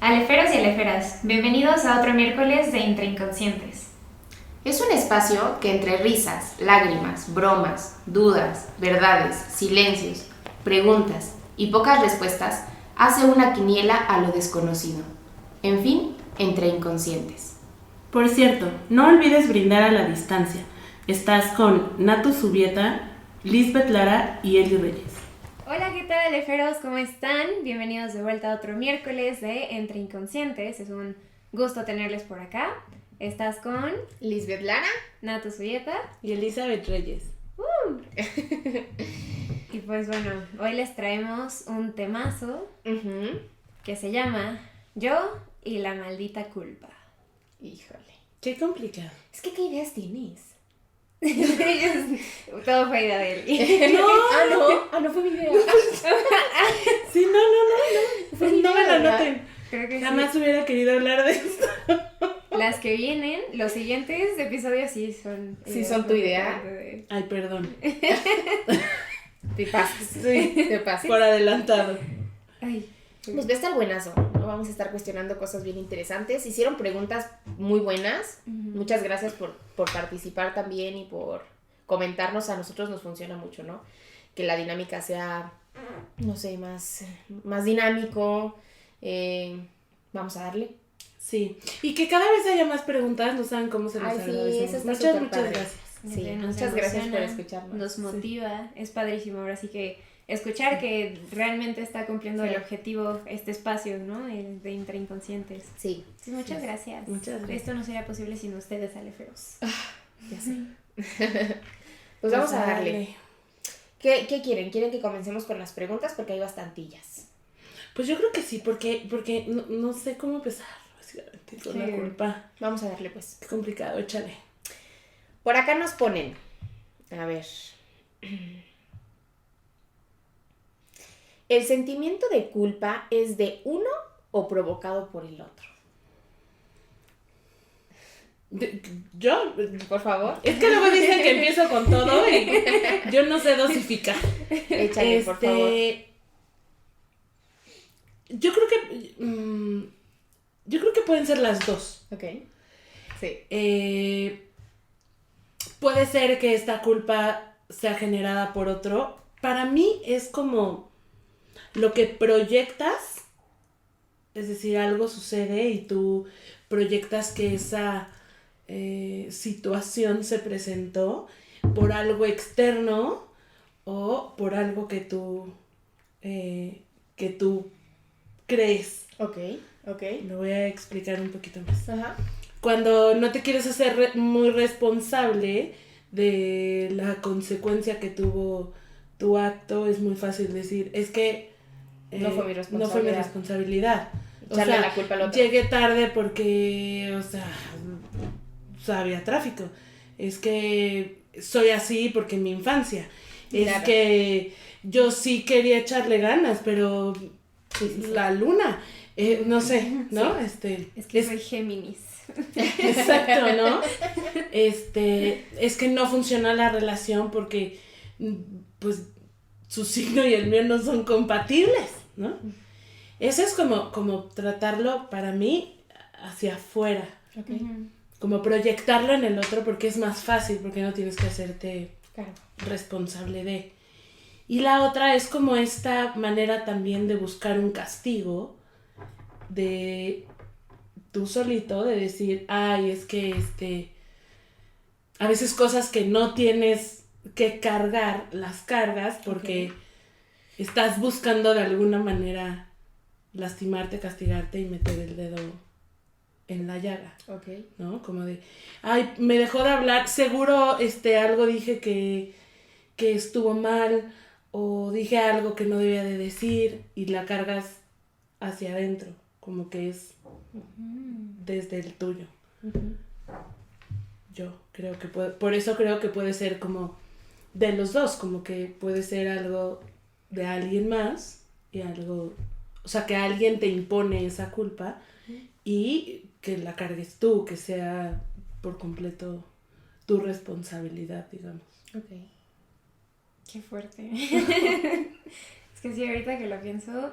Aleferos y aleferas, bienvenidos a otro miércoles de Entre Inconscientes. Es un espacio que entre risas, lágrimas, bromas, dudas, verdades, silencios, preguntas y pocas respuestas hace una quiniela a lo desconocido. En fin, entre inconscientes. Por cierto, no olvides brindar a la distancia. Estás con Natu Subieta, Lisbeth Lara y Eli Reyes. Hola, ¿qué tal, aleferos? ¿Cómo están? Bienvenidos de vuelta a otro miércoles de Entre Inconscientes. Es un gusto tenerles por acá. Estás con Lisbeth Lara Natu Subieta Y Elizabeth Reyes. Y pues bueno, hoy les traemos un temazo que se llama Yo y la maldita culpa. Híjole. Qué complicado. Es que, ¿qué ideas tienes? Todo fue idea de él. No fue mi idea. Sí, no. Fue No me lo idea, anoten. Creo que Jamás hubiera querido hablar de esto. Las que vienen, los siguientes episodios sí son... ¿Sí son tu idea? Ay, perdón. Te pasas. Sí, Te pasas. por adelantado. Ay, Pues va a estar buenazo, ¿no? Vamos a estar cuestionando cosas bien interesantes. Hicieron preguntas muy buenas. Muchas gracias por participar también y por comentarnos. A nosotros nos funciona mucho, ¿no? Que la dinámica sea, no sé, más dinámico. Vamos a darle. Sí. Y que cada vez haya más preguntas, no saben cómo se les Ay, sí, agradecemos. eso está Muchas súper padre. gracias. Sí, nos muchas gracias por emociona, escucharnos. Nos motiva, es padrísimo. Ahora sí que escuchar que realmente está cumpliendo Sí. el objetivo, este espacio, ¿no? El de Entre Inconscientes. Sí, Sí, muchas gracias. Muchas gracias. Esto no sería posible sin ustedes, aleferos. ya sé. Pues vamos a darle. ¿Qué quieren? ¿Quieren que comencemos con las preguntas? Porque hay bastantillas. Pues yo creo que sí, porque no sé cómo empezar, básicamente, con la Sí. culpa. Vamos a darle, pues. Qué complicado, échale. Por acá nos ponen, a ver, ¿el sentimiento de culpa es de uno o provocado por el otro? Yo, Por favor. es que luego dicen que empiezo con todo y yo no sé dosificar. Échale, por favor. Yo creo que pueden ser las dos. Ok. Sí. Puede ser que esta culpa sea generada por otro. Para mí es como lo que proyectas, es decir, algo sucede y tú proyectas que esa situación se presentó por algo externo o por algo que tú crees. Ok. Lo voy a explicar un poquito más. Ajá. Cuando no te quieres hacer muy responsable de la consecuencia que tuvo tu acto, es muy fácil decir, es que No fue mi no fue mi responsabilidad. Echarle la culpa al otro. Llegué tarde porque, había tráfico. Es que soy así porque en mi infancia. Es Claro. que yo sí quería echarle ganas, pero Sí. la luna, no sé, ¿no? Es que soy Géminis. Exacto, ¿no? Es que no funciona la relación porque, pues, su signo y el mío no son compatibles, ¿no? Eso es como tratarlo para mí hacia afuera, Ok. como proyectarlo en el otro porque es más fácil, porque no tienes que hacerte Claro. responsable de. Y la otra es como esta manera también de buscar un castigo de tú solito, de decir, ay, es que a veces cosas que no tienes que cargar, las cargas porque estás buscando de alguna manera lastimarte, castigarte y meter el dedo en la llaga, Ok. ¿no? Como de, ay, me dejó de hablar, seguro algo dije que estuvo mal o dije algo que no debía de decir y la cargas hacia adentro, como que es desde el tuyo. Yo creo que por eso creo que puede ser como de los dos, como que puede ser algo de alguien más y algo, o sea, que alguien te impone esa culpa y que la cargues tú, que sea por completo tu responsabilidad, digamos. Ok. Qué fuerte. Es que sí, ahorita que lo pienso,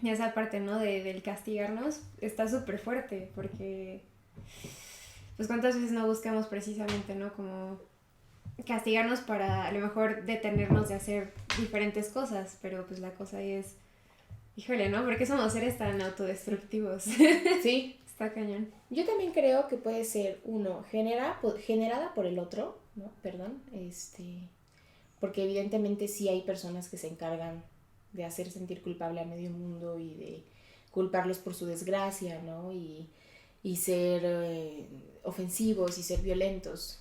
esa parte, ¿no? Del castigarnos está súper fuerte, porque pues cuántas veces no buscamos precisamente, ¿no? Como castigarnos para a lo mejor detenernos de hacer diferentes cosas, pero pues la cosa es, híjole, ¿no? ¿Por qué somos seres tan autodestructivos? Sí. Está cañón. Yo también creo que puede ser, uno, generada por el otro, ¿no? Perdón, porque evidentemente sí hay personas que se encargan de hacer sentir culpable a medio mundo y de culparlos por su desgracia, ¿no? Y ser ofensivos y ser violentos.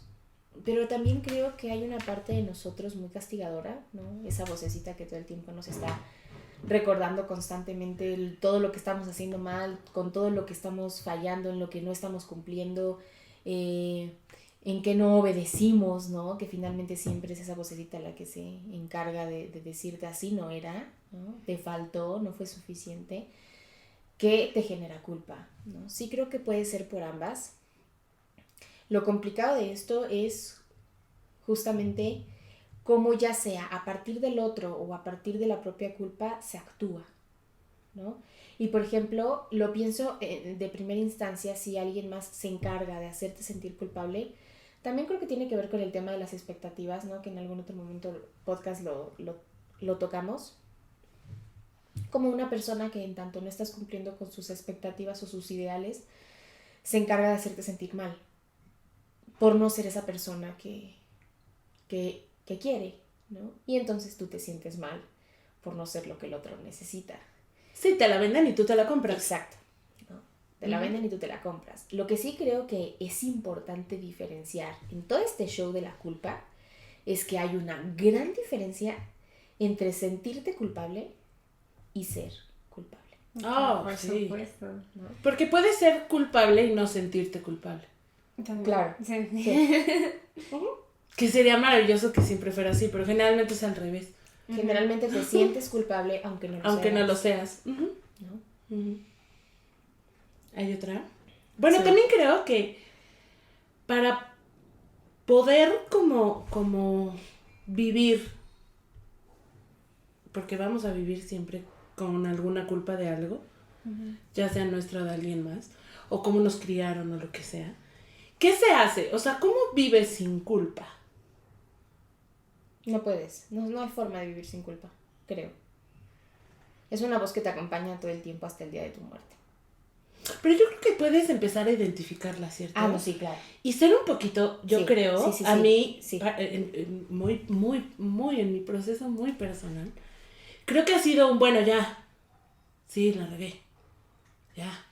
Pero también creo que hay una parte de nosotros muy castigadora, ¿no? Esa vocecita que todo el tiempo nos está recordando constantemente todo lo que estamos haciendo mal, con todo lo que estamos fallando, en lo que no estamos cumpliendo, en que no obedecimos, ¿no? Que finalmente siempre es esa vocecita la que se encarga de decirte así no era, ¿no? Te faltó, no fue suficiente, que te genera culpa, ¿no? Sí creo que puede ser por ambas. Lo complicado de esto es justamente cómo, ya sea a partir del otro o a partir de la propia culpa, se actúa, ¿no? Y por ejemplo, lo pienso de primera instancia, si alguien más se encarga de hacerte sentir culpable, también creo que tiene que ver con el tema de las expectativas, ¿no? Que en algún otro momento del podcast lo tocamos. Como una persona que en tanto no estás cumpliendo con sus expectativas o sus ideales, se encarga de hacerte sentir mal por no ser esa persona que quiere, ¿no? Y entonces tú te sientes mal por no ser lo que el otro necesita. Sí, te la venden y tú te la compras. Exacto, ¿no? Te la venden y tú te la compras. Lo que sí creo que es importante diferenciar en todo este show de la culpa es que hay una gran diferencia entre sentirte culpable y ser culpable. Oh, por sí. supuesto. ¿No? Porque puedes ser culpable y no sentirte culpable. También. Claro. Sí. Sí. Que sería maravilloso que siempre fuera así, pero generalmente es al revés. Generalmente te sientes culpable aunque no lo seas. Aunque no lo seas. ¿No? ¿Hay otra? Bueno, Sí. también creo que para poder como vivir, porque vamos a vivir siempre con alguna culpa de algo, ya sea nuestra o de alguien más, o cómo nos criaron o lo que sea. ¿Qué se hace? O sea, ¿cómo vives sin culpa? No puedes. No hay forma de vivir sin culpa, creo. Es una voz que te acompaña todo el tiempo hasta el día de tu muerte. Pero yo creo que puedes empezar a identificarla, ¿cierto? Ah, no, sí, claro. Y ser un poquito, yo Sí, creo, sí, a mí, sí. muy en mi proceso muy personal, creo que ha sido un, bueno, ya, sí, la regué, ya,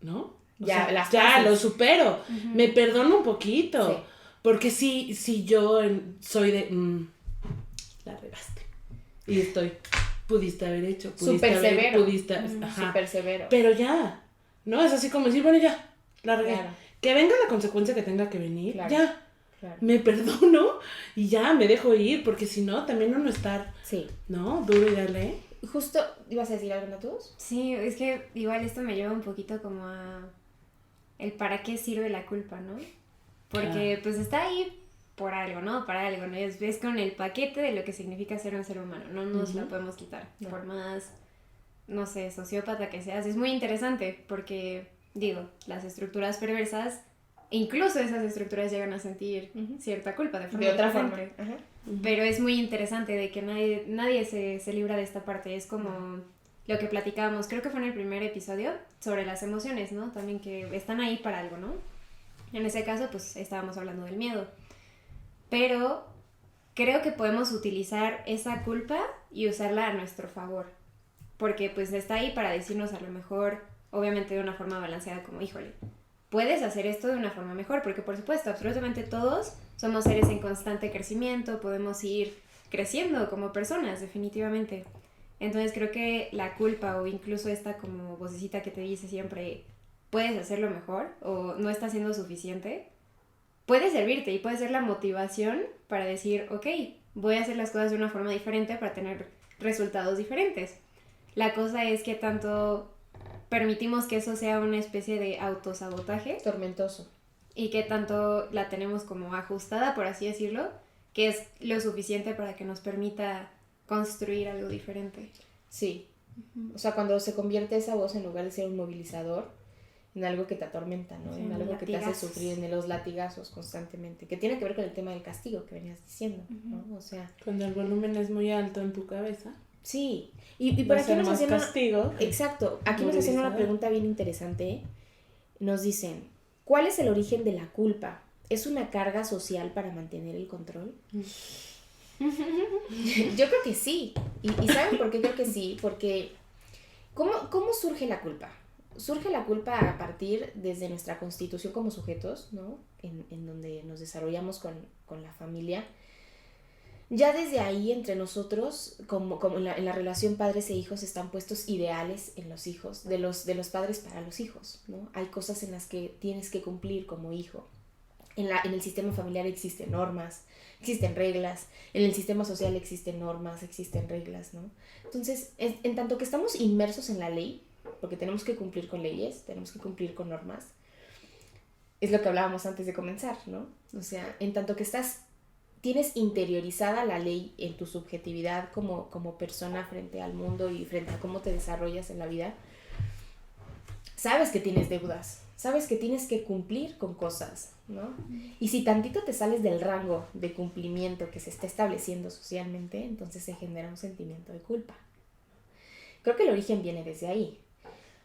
¿no? O Ya, sea, las ya paces. lo supero, me perdono un poquito, Sí. porque si yo soy de, la regaste, y pudiste haber hecho, Súper severo. Ajá, Súper severo. pero ya, ¿no? Es así como decir, bueno, ya, la regué. Claro. Que venga la consecuencia que tenga que venir, Claro. ya, Claro. me perdono y ya, me dejo ir, porque si no, también uno estar, Sí. ¿no? Duro y dale. Justo, ¿ibas a decir algo, Natus? Sí, es que igual esto me lleva un poquito como a el para qué sirve la culpa, ¿no? Porque pues está ahí por algo, ¿no? Para algo, ¿no? Es con el paquete de lo que significa ser un ser humano, no nos la podemos quitar, No. por más, no sé, sociópata que seas. Es muy interesante porque, digo, las estructuras perversas, incluso esas estructuras llegan a sentir cierta culpa de forma De otra forma. diferente. Ajá. Pero es muy interesante de que nadie se libra de esta parte. Es como lo que platicábamos, creo que fue en el primer episodio, sobre las emociones, ¿no? También que están ahí para algo, ¿no? En ese caso, pues estábamos hablando del miedo. Pero creo que podemos utilizar esa culpa y usarla a nuestro favor. Porque pues está ahí para decirnos a lo mejor, obviamente de una forma balanceada, como, híjole, puedes hacer esto de una forma mejor, porque por supuesto, absolutamente todos somos seres en constante crecimiento, podemos ir creciendo como personas, definitivamente. Entonces creo que la culpa o incluso esta como vocecita que te dice siempre, puedes hacerlo mejor o no está siendo suficiente, puede servirte y puede ser la motivación para decir, ok, voy a hacer las cosas de una forma diferente para tener resultados diferentes. La cosa es que tanto permitimos que eso sea una especie de autosabotaje Tormentoso. y que tanto la tenemos como ajustada, por así decirlo, que es lo suficiente para que nos permita construir algo diferente. Sí. O sea, cuando se convierte esa voz, en lugar de ser un movilizador, en algo que te atormenta, ¿no? Sí, en algo que te hace latigazos. sufrir, en los latigazos constantemente, que tiene que ver con el tema del castigo que venías diciendo, ¿no? O sea, Cuando el volumen es muy alto en tu cabeza. sí. Y por Va a aquí ser nos más hacían castigo. Exacto. Aquí nos hacían una movilizador. pregunta bien interesante. Nos dicen, ¿cuál es el origen de la culpa? ¿Es una carga social para mantener el control? Yo creo que sí. ¿Y saben por qué creo que sí? Porque ¿cómo surge la culpa? Surge la culpa a partir desde nuestra constitución como sujetos, ¿no? En donde nos desarrollamos con la familia. Ya desde ahí entre nosotros, como en la relación padres e hijos, están puestos ideales en los hijos, de los padres para los hijos, ¿no? Hay cosas en las que tienes que cumplir como hijo. En el sistema familiar existen normas, existen reglas, en el sistema social existen normas, existen reglas, ¿no? Entonces, en tanto que estamos inmersos en la ley, porque tenemos que cumplir con leyes, tenemos que cumplir con normas, es lo que hablábamos antes de comenzar, ¿no? O sea, en tanto que tienes interiorizada la ley en tu subjetividad como persona frente al mundo y frente a cómo te desarrollas en la vida, sabes que tienes deudas, sabes que tienes que cumplir con cosas, ¿no? Y si tantito te sales del rango de cumplimiento que se está estableciendo socialmente, entonces se genera un sentimiento de culpa. Creo que el origen viene desde ahí.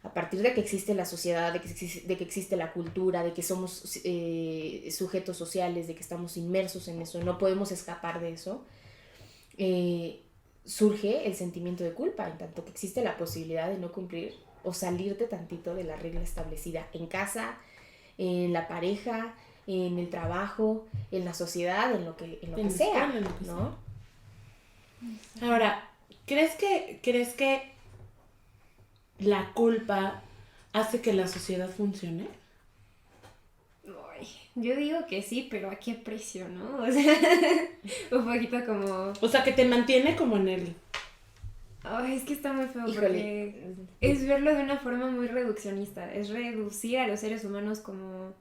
A partir de que existe la sociedad, de que existe la cultura, de que somos sujetos sociales, de que estamos inmersos en eso, no podemos escapar de eso, surge el sentimiento de culpa, en tanto que existe la posibilidad de no cumplir o salirte tantito de la regla establecida en casa, en la pareja, en el trabajo, en la sociedad, en lo que sea, En lo que ¿no? sea. Ahora, ¿crees que la culpa hace que la sociedad funcione? Ay, yo digo que sí, pero ¿a qué precio, no? O sea, un poquito como... O sea, que te mantiene como en el... Ay, es que está muy feo Híjole. porque es verlo de una forma muy reduccionista. Es reducir a los seres humanos como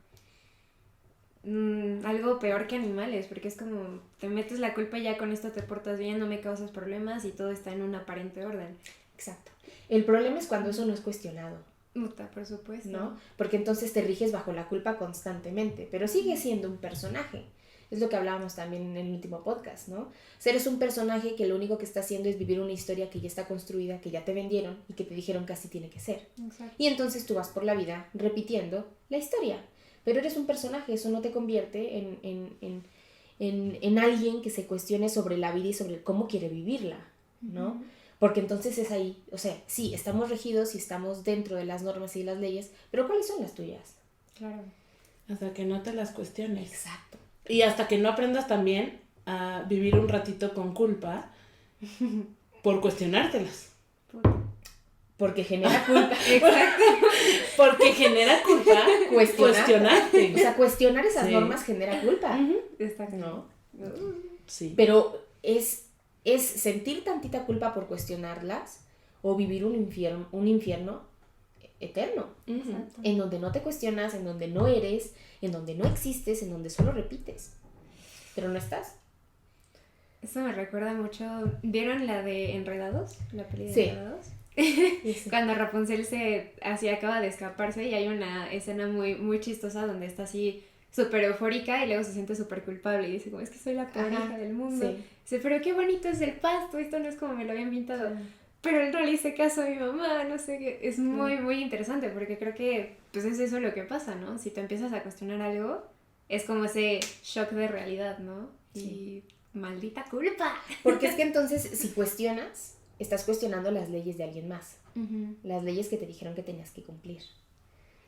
algo peor que animales, porque es como te metes la culpa y ya con esto te portas bien, no me causas problemas y todo está en un aparente orden. Exacto. El problema es cuando eso no es cuestionado, Muta, por supuesto. ¿no? Porque entonces te riges bajo la culpa constantemente, pero sigue siendo un personaje. Es lo que hablábamos también en el último podcast, ¿no? Eres un personaje que lo único que está haciendo es vivir una historia que ya está construida, que ya te vendieron y que te dijeron que así tiene que ser. Exacto. Y entonces tú vas por la vida repitiendo la historia. Pero eres un personaje, eso no te convierte en alguien que se cuestione sobre la vida y sobre cómo quiere vivirla, ¿no? Porque entonces es ahí, o sea, sí, estamos regidos y estamos dentro de las normas y las leyes, pero ¿cuáles son las tuyas? Claro. Hasta que no te las cuestiones. Exacto. Y hasta que no aprendas también a vivir un ratito con culpa por cuestionártelas. Porque genera culpa. Exacto. Porque genera culpa cuestionarte. O sea, cuestionar esas Sí. normas genera culpa, Está ¿no? Sí. Pero es sentir tantita culpa por cuestionarlas o vivir un infierno eterno, Exacto. en donde no te cuestionas, en donde no eres, en donde no existes, en donde solo repites, pero no estás. Eso me recuerda mucho. ¿Vieron la de Enredados? La peli de Sí. Enredados. Sí. Cuando Rapunzel acaba de escaparse y hay una escena muy, muy chistosa donde está así súper eufórica y luego se siente súper culpable y dice como es que soy la peor Ajá, hija del mundo. sí. Dice, pero qué bonito es el pasto, esto no es como me lo habían pintado. Pero no le hice caso a mi mamá, no sé qué. Es muy, muy interesante porque creo que pues es eso lo que pasa, ¿no? Si te empiezas a cuestionar algo, es como ese shock de realidad, ¿no? Sí. Y maldita culpa. Porque es que entonces, si cuestionas, estás cuestionando las leyes de alguien más, Uh-huh. las leyes que te dijeron que tenías que cumplir,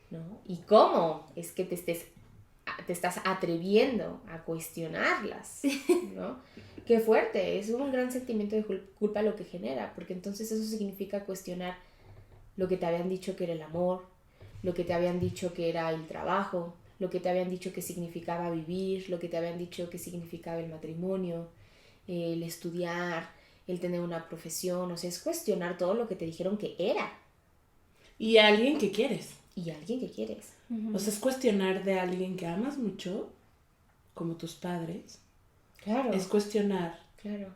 ¿no? ¿Y cómo es que te estás atreviendo a cuestionarlas, ¿no? Qué fuerte, es un gran sentimiento de culpa lo que genera, porque entonces eso significa cuestionar lo que te habían dicho que era el amor, lo que te habían dicho que era el trabajo, lo que te habían dicho que significaba vivir, lo que te habían dicho que significaba el matrimonio, el estudiar, el tener una profesión, o sea, es cuestionar todo lo que te dijeron que era Y a alguien que quieres. y alguien que quieres. Uh-huh. O sea, es cuestionar de alguien que amas mucho, como tus padres. Claro, Es cuestionar claro,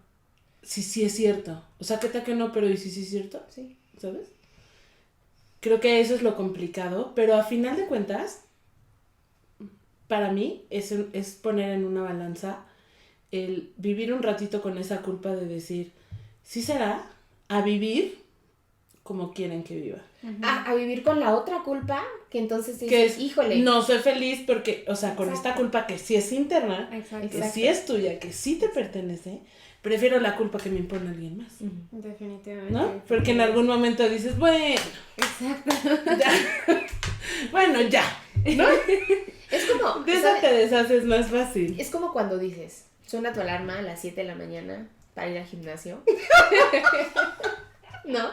si sí es cierto. O sea, ¿qué tal que no? Pero ¿y si sí es cierto? sí. ¿sabes? Creo que eso es lo complicado, pero a final de cuentas, para mí es poner en una balanza el vivir un ratito con esa culpa de decir, sí será, a vivir como quieren que viva. A vivir con la otra culpa, que entonces dices, Que es, híjole. no soy feliz porque, o sea, con Exacto. esta culpa que sí es interna, Exacto. que sí es tuya, que sí te pertenece, prefiero la culpa que me impone alguien más. Definitivamente. ¿No? Porque en algún momento dices, bueno, Exacto. ya. Bueno, ya, ¿no? Es como... De eso ¿sabes? te deshaces más fácil. Es como cuando dices, suena tu alarma a las 7 de la mañana para ir al gimnasio. ¿No?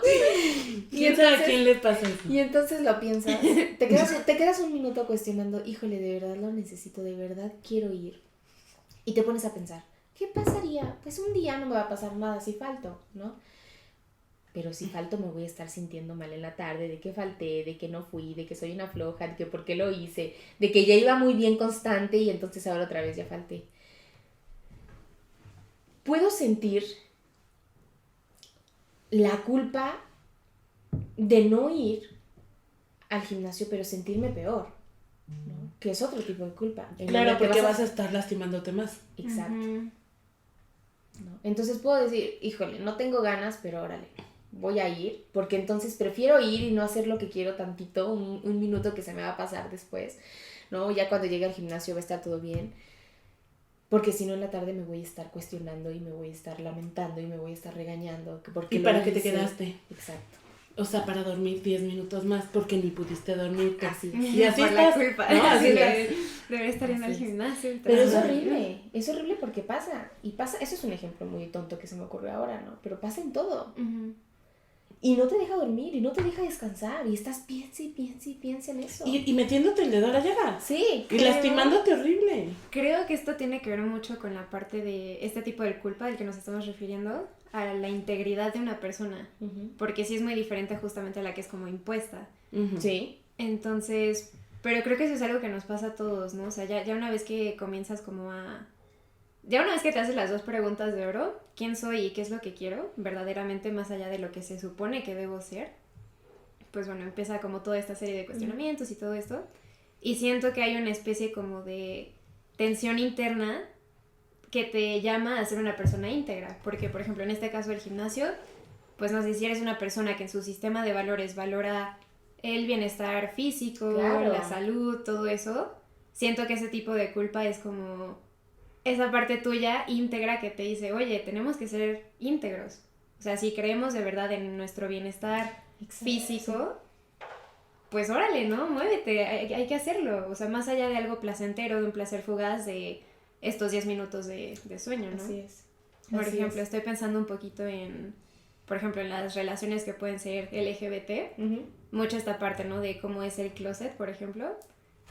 ¿Quién sabe a quién le pasa eso? Y entonces lo piensas, te quedas un minuto cuestionando, híjole, de verdad lo necesito, de verdad quiero ir. Y te pones a pensar, ¿qué pasaría? Pues un día no me va a pasar nada si falto, ¿no? Pero si falto me voy a estar sintiendo mal en la tarde, de que falté, de que no fui, de que soy una floja, de que por qué lo hice, de que ya iba muy bien constante y entonces ahora otra vez ya falté. Puedo sentir la culpa de no ir al gimnasio, pero sentirme peor, ¿no? Que es otro tipo de culpa. Claro, porque vas a estar lastimándote más. Exacto. Ujú. ¿No? Entonces puedo decir, híjole, no tengo ganas, pero órale, voy a ir, porque entonces prefiero ir y no hacer lo que quiero tantito, un minuto que se me va a pasar después, ¿no? Ya cuando llegue al gimnasio va a estar todo bien, porque si no en la tarde me voy a estar cuestionando y me voy a estar lamentando y me voy a estar regañando. ¿Y para qué te quedaste? Exacto. O sea, para dormir 10 minutos más, porque ni pudiste dormir. Así es. Y así por la estás, culpa. ¿no? Así Así es. Debería estar yendo al Así es. gimnasio. Pero es trabajar. horrible porque pasa, y pasa, eso es un ejemplo muy tonto que se me ocurrió ahora, ¿no? Pero pasa en todo. Ujú. Y no te deja dormir, y no te deja descansar, y estás piensa y piensa y piensa en eso. Y metiéndote el dedo a la llaga. Sí. Y lastimándote horrible. Creo que esto tiene que ver mucho con la parte de este tipo de culpa del que nos estamos refiriendo, a la integridad de una persona. Ujú. Porque sí es muy diferente justamente a la que es como impuesta. Ujú. Sí. Entonces, pero creo que eso es algo que nos pasa a todos, ¿no? O sea, ya una vez que comienzas como a... Ya una vez que te haces las dos preguntas de oro, ¿quién soy y qué es lo que quiero? Verdaderamente más allá de lo que se supone que debo ser. Pues bueno, empieza como toda esta serie de cuestionamientos y todo esto. Y siento que hay una especie como de tensión interna que te llama a ser una persona íntegra. Porque, por ejemplo, en este caso del gimnasio, pues no sé si eres una persona que en su sistema de valores valora el bienestar físico, Claro. la salud, todo eso. Siento que ese tipo de culpa es como esa parte tuya íntegra que te dice, oye, tenemos que ser íntegros. O sea, si creemos de verdad en nuestro bienestar Exacto. físico, pues órale, ¿no? Muévete, hay que hacerlo. O sea, más allá de algo placentero, de un placer fugaz de estos 10 minutos de sueño, ¿no? Así es. Por Así ejemplo, es. estoy pensando un poquito en, por ejemplo, en las relaciones que pueden ser LGBT, Ujú. mucho esta parte, ¿no? De cómo es el closet, por ejemplo.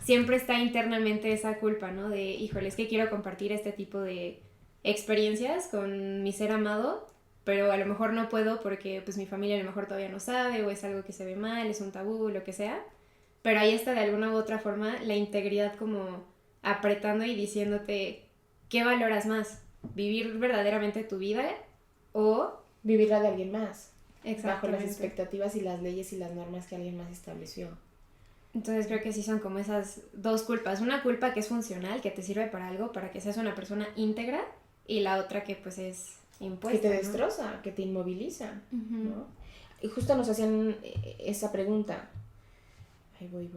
Siempre está internamente esa culpa, ¿no? De, híjole, es que quiero compartir este tipo de experiencias con mi ser amado, pero a lo mejor no puedo porque pues mi familia a lo mejor todavía no sabe o es algo que se ve mal, es un tabú, lo que sea. Pero ahí está de alguna u otra forma la integridad como apretando y diciéndote qué valoras más, vivir verdaderamente tu vida o... Vivir la de alguien más. Bajo las Exactamente. expectativas y las leyes y las normas que alguien más estableció. Entonces creo que sí son como esas dos culpas. Una culpa que es funcional, que te sirve para algo, para que seas una persona íntegra, y la otra que pues es impuesta, Que te ¿no? destroza, que te inmoviliza, Ujú. ¿no? Y justo nos hacían esa pregunta. Ahí voy.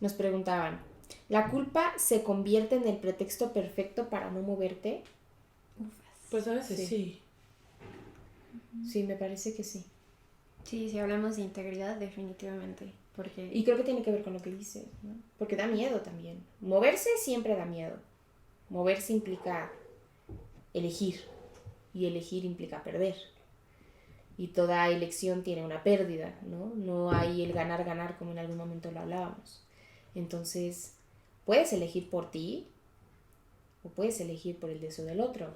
Nos preguntaban, ¿la culpa se convierte en el pretexto perfecto para no moverte? Pues a veces Sí. sí. Sí, me parece que sí. Sí, si hablamos de integridad, definitivamente. Porque... Y creo que tiene que ver con lo que dices, ¿no? Porque da miedo también. Moverse siempre da miedo. Moverse implica elegir. Y elegir implica perder. Y toda elección tiene una pérdida, ¿no? No hay el ganar como en algún momento lo hablábamos. Entonces, puedes elegir por ti o puedes elegir por el deseo del otro,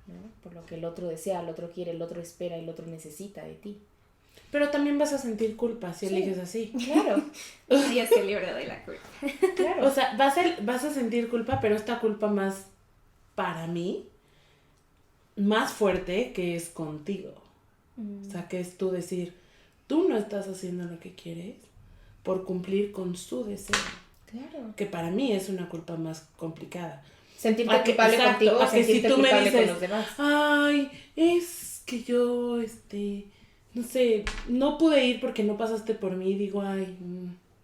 ¿no? Por lo que el otro desea, el otro quiere, el otro espera, el otro necesita de ti. Pero también vas a sentir culpa si Sí. eliges así. Claro, Dios te libre de la culpa. claro. O sea, vas a sentir culpa, pero esta culpa más, para mí, más fuerte que es contigo. O sea, que es tú decir, tú no estás haciendo lo que quieres por cumplir con su deseo. Claro. Que para mí es una culpa más complicada. Sentirte culpable contigo o sentirte culpable con los demás. Ay, es que yo, no sé, no pude ir porque no pasaste por mí. Digo, ay,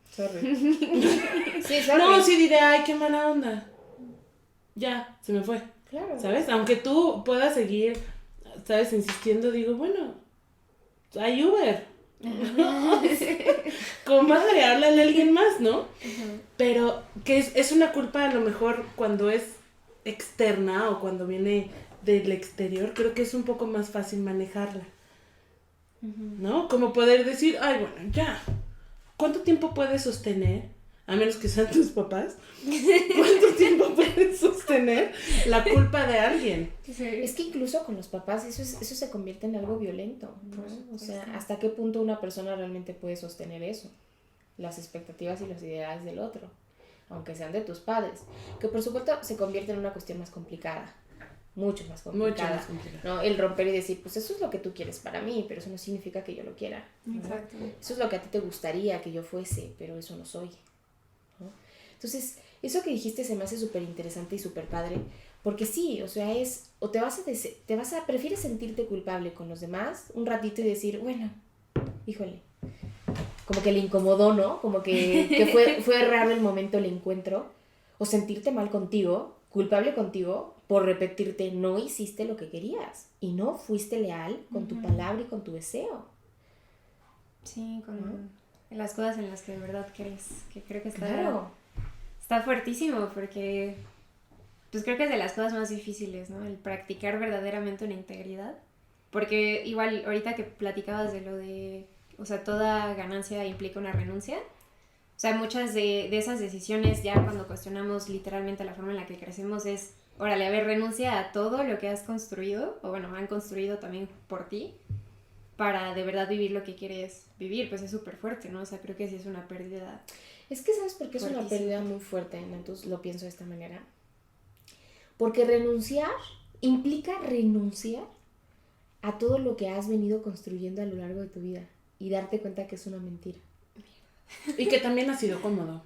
sorry. Sí, sorry. No, sí diré, ay, qué mala onda. Ya, se me fue. Claro. ¿Sabes? Aunque tú puedas seguir, ¿sabes? Insistiendo, digo, bueno, hay Uber. Comadre, háblale a alguien más, ¿no? Pero que es una culpa a lo mejor cuando es externa o cuando viene del exterior, creo que es un poco más fácil manejarla. ¿No? Como poder decir, ay, bueno, ya. ¿Cuánto tiempo puedes sostener? A menos que sean tus papás. ¿Cuánto tiempo puedes sostener la culpa de alguien? Sí. Es que incluso con los papás eso se convierte en algo violento, ¿no? O sea, ¿hasta qué punto una persona realmente puede sostener eso? Las expectativas y los ideales del otro, aunque sean de tus padres. Que por supuesto se convierte en una cuestión más complicada. Mucho más complicada. ¿No? El romper y decir, pues eso es lo que tú quieres para mí, pero eso no significa que yo lo quiera, ¿no? Exacto. Eso es lo que a ti te gustaría que yo fuese, pero eso no soy, ¿no? Entonces, eso que dijiste se me hace súper interesante y súper padre, porque sí, o sea, prefieres sentirte culpable con los demás un ratito y decir, bueno, híjole, como que le incomodó, ¿no? Como que fue raro el momento del encuentro, o sentirte mal contigo, culpable contigo, por repetirte, no hiciste lo que querías y no fuiste leal con tu palabra y con tu deseo. Sí, con las cosas en las que de verdad crees, que creo que Claro. Está fuertísimo porque pues creo que es de las cosas más difíciles, ¿no? El practicar verdaderamente una integridad, porque igual ahorita que platicabas de lo de, o sea, toda ganancia implica una renuncia. O sea, muchas de esas decisiones ya cuando cuestionamos literalmente la forma en la que crecemos es, órale, a ver, renuncia a todo lo que has construido, o bueno, han construido también por ti, para de verdad vivir lo que quieres vivir, pues es súper fuerte, ¿no? O sea, creo que sí es una pérdida. Es que, ¿sabes por qué es una pérdida muy fuerte? Entonces lo pienso de esta manera. Porque renunciar implica renunciar a todo lo que has venido construyendo a lo largo de tu vida y darte cuenta que es una mentira. Y que también ha sido cómodo.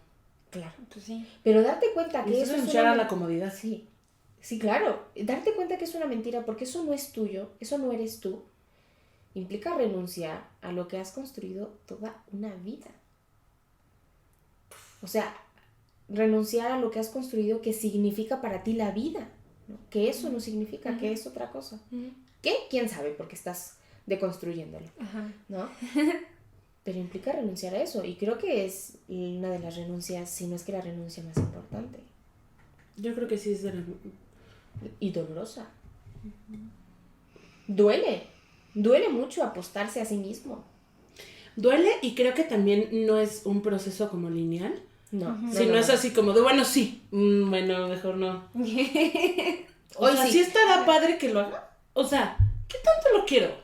Claro. Pues sí. Pero darte cuenta que eso es renunciar a la comodidad. Sí. Sí, claro. Darte cuenta que es una mentira porque eso no es tuyo, eso no eres tú, implica renunciar a lo que has construido toda una vida. O sea, renunciar a lo que has construido que significa para ti la vida, ¿no? Que eso no significa, que es otra cosa. ¿Qué? ¿Quién sabe? Porque estás deconstruyéndolo, ¿no? Pero implica renunciar a eso. Y creo que es una de las renuncias, si no es que la renuncia más importante. Yo creo que sí es de la... Y dolorosa. Duele mucho apostarse a sí mismo. Duele y creo que también no es un proceso como lineal. No. Si no es así como de, bueno, sí, bueno, mejor no. O sea, sí estará padre que lo haga. O sea, ¿qué tanto lo quiero?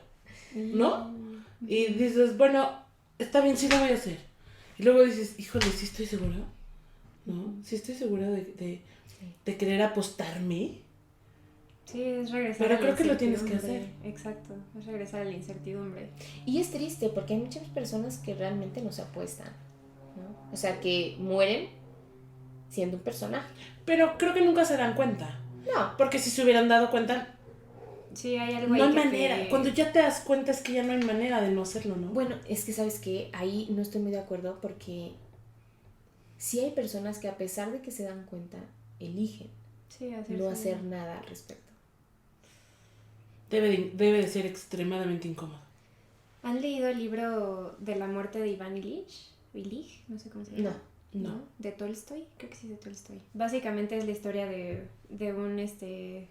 ¿No? Y dices, bueno, está bien, sí lo voy a hacer. Y luego dices, híjole, ¿sí estoy segura? ¿No? ¿Sí estoy segura de querer apostarme? Sí, es regresar. Pero creo que lo tienes que hacer. Exacto, es regresar a la incertidumbre. Y es triste porque hay muchas personas que realmente no se apuestan, ¿no? O sea, que mueren siendo un personaje. Pero creo que nunca se dan cuenta. No. Porque si se hubieran dado cuenta, sí, hay algo no ahí hay que manera. Cuando ya te das cuenta es que ya no hay manera de no hacerlo, ¿no? Bueno, es que sabes que ahí no estoy muy de acuerdo porque sí hay personas que a pesar de que se dan cuenta, eligen no hacer nada al respecto. Debe de ser extremadamente incómodo. ¿Han leído el libro de la muerte de Iván Ilich? No sé cómo se llama. No. ¿De Tolstoy? Creo que sí, de Tolstoy. Básicamente es la historia de un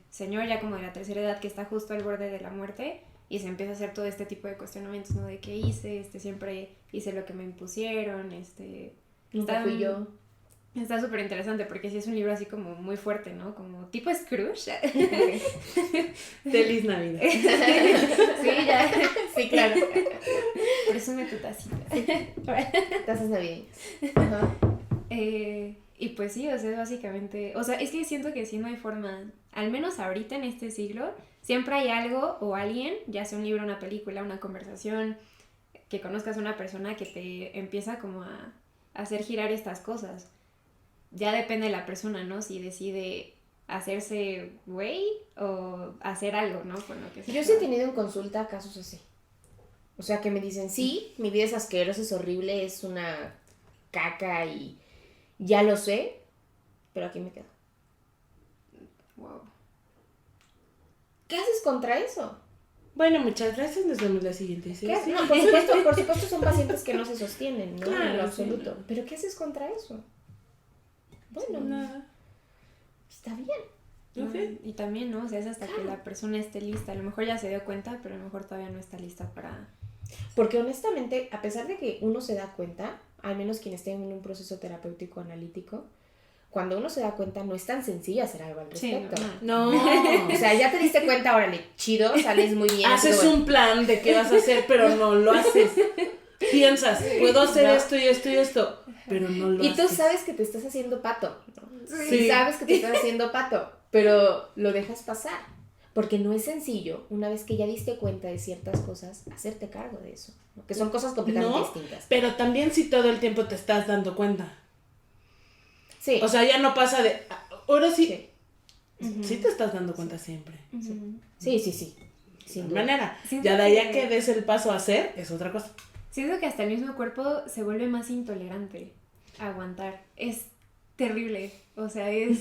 señor ya como de la tercera edad que está justo al borde de la muerte y se empieza a hacer todo este tipo de cuestionamientos, ¿no? De qué hice, siempre hice lo que me impusieron, Nunca fui yo. Está súper interesante porque sí es un libro así como muy fuerte, ¿no? Como tipo Scrooge. Feliz Navidad. Sí, ya. Sí, claro. Presume tu tacita. Tazas navideñas. Ajá. Y pues sí, o sea, básicamente... O sea, es que siento que sí no hay forma, al menos ahorita en este siglo, siempre hay algo o alguien, ya sea un libro, una película, una conversación, que conozcas a una persona que te empieza como a hacer girar estas cosas. Ya depende de la persona, ¿no? Si decide hacerse güey o hacer algo, ¿no? Con lo que Yo sí he tenido en consulta casos así. O sea, que me dicen, sí, mi vida es asquerosa, es horrible, es una caca y ya lo sé, pero aquí me quedo. Wow. ¿Qué haces contra eso? Bueno, muchas gracias, nos vemos la siguiente ¿Qué haces? sesión. No, por supuesto son pacientes que no se sostienen, ¿no? Claro, En lo absoluto. sí. ¿Pero qué haces contra eso? Bueno, Nada. está bien. Ok. Y también, ¿no? O sea, es hasta que la persona esté lista. A lo mejor ya se dio cuenta, pero a lo mejor todavía no está lista para... Porque honestamente, a pesar de que uno se da cuenta, al menos quien esté en un proceso terapéutico analítico, cuando uno se da cuenta no es tan sencillo hacer algo al respecto. Sí, No. O sea, ya te diste cuenta, órale, chido, sales muy bien. Haces pero bueno. un plan de qué vas a hacer, pero no lo haces. Piensas, puedo hacer No. esto y esto y esto, pero no lo Y haces. tú sabes que te estás haciendo pato, ¿no? Sí. Sabes que te estás haciendo pato, pero lo dejas pasar. Porque no es sencillo, una vez que ya diste cuenta de ciertas cosas, hacerte cargo de eso. ¿No? Que son cosas completamente No, distintas. pero también si todo el tiempo te estás dando cuenta. Sí. O sea, ya no pasa de... Ahora sí, sí. sí te estás dando cuenta siempre. Sí. Sin De duda. manera. Siento Ya de ahí a que- que des el paso a hacer, es otra cosa. Siento que hasta el mismo cuerpo se vuelve más intolerante a aguantar. Es terrible. O sea, es...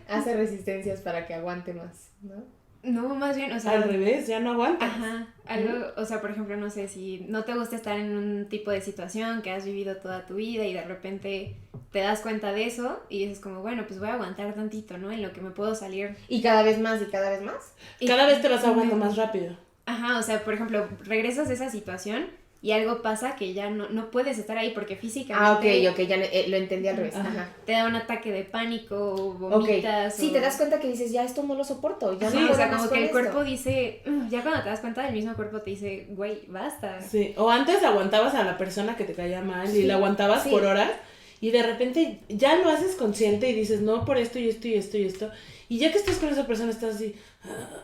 Hace resistencias para que aguante más, ¿no? No, más bien, o sea... Al revés, ya no aguantas. Ajá, algo, o sea, por ejemplo, no sé, si no te gusta estar en un tipo de situación que has vivido toda tu vida y de repente te das cuenta de eso y dices como, bueno, pues voy a aguantar tantito, ¿no? En lo que me puedo salir. Y cada vez más y cada vez más. Cada vez te vas ahogando más rápido. Ajá, o sea, por ejemplo, regresas de esa situación y algo pasa que ya no puedes estar ahí porque físicamente Ok, ya lo entendí al revés. Ajá. te da un ataque de pánico o Ok. vomitas. Sí, o... te das cuenta que dices, ya esto no lo soporto, ya Sí, no o puedo sea, más como con que el esto". cuerpo dice, ya cuando te das cuenta, el mismo cuerpo te dice, güey, basta. Sí. O antes aguantabas a la persona que te caía mal y Sí, la aguantabas sí. por horas y de repente ya lo haces consciente y dices, no, por esto y esto y esto y esto. Y ya que estás con esa persona estás así,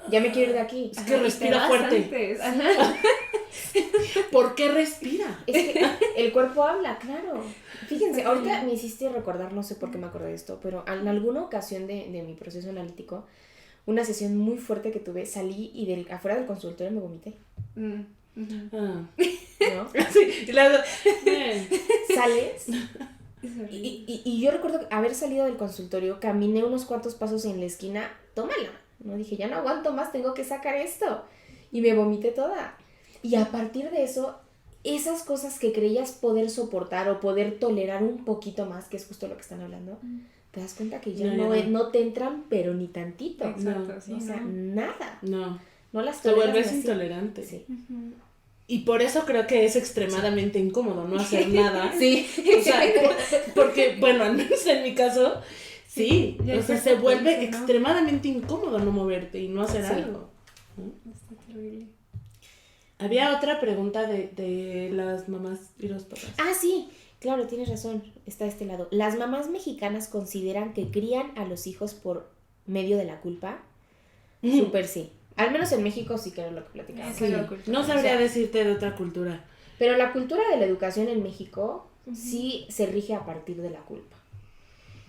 Ya me quiero ir de aquí. es que Ajá, y te respira vas fuerte. antes. Ajá. ¿Por qué respira? Es que el cuerpo habla, claro. Fíjense, ahorita me hiciste recordar, no sé por qué me acordé de esto, pero en alguna ocasión de mi proceso analítico, una sesión muy fuerte que tuve, salí y afuera del consultorio me vomité, Ujú. Ah. ¿no? Sí, y bien. Sales Es horrible. y yo recuerdo haber salido del consultorio, caminé unos cuantos pasos en la esquina, tómala, ¿no? Dije, ya no aguanto más, tengo que sacar esto. Y me vomité toda. Y a partir de eso, esas cosas que creías poder soportar o poder tolerar un poquito más, que es justo lo que están hablando, te das cuenta que ya No, ya no. no te entran, pero ni tantito. Exacto, No, sí, O sea, ¿no? nada. No, No las te toleras vuelves ni así. intolerante. Sí. Ujú. Y por eso creo que es extremadamente incómodo no hacer nada. Sí. O sea, porque, bueno, al menos en mi caso, sí. Ya O sea, el se cuerpo te vuelve dice, ¿no? extremadamente incómodo no moverte y no hacer Sí. algo. Está terrible. Había otra pregunta de las mamás y los papás. Ah, sí, claro, tienes razón, está de este lado. ¿Las mamás mexicanas consideran que crían a los hijos por medio de la culpa? Súper sí. Al menos en México sí que era lo que platicamos. Sí. No sabría O sea, decirte de otra cultura. Pero la cultura de la educación en México sí se rige a partir de la culpa.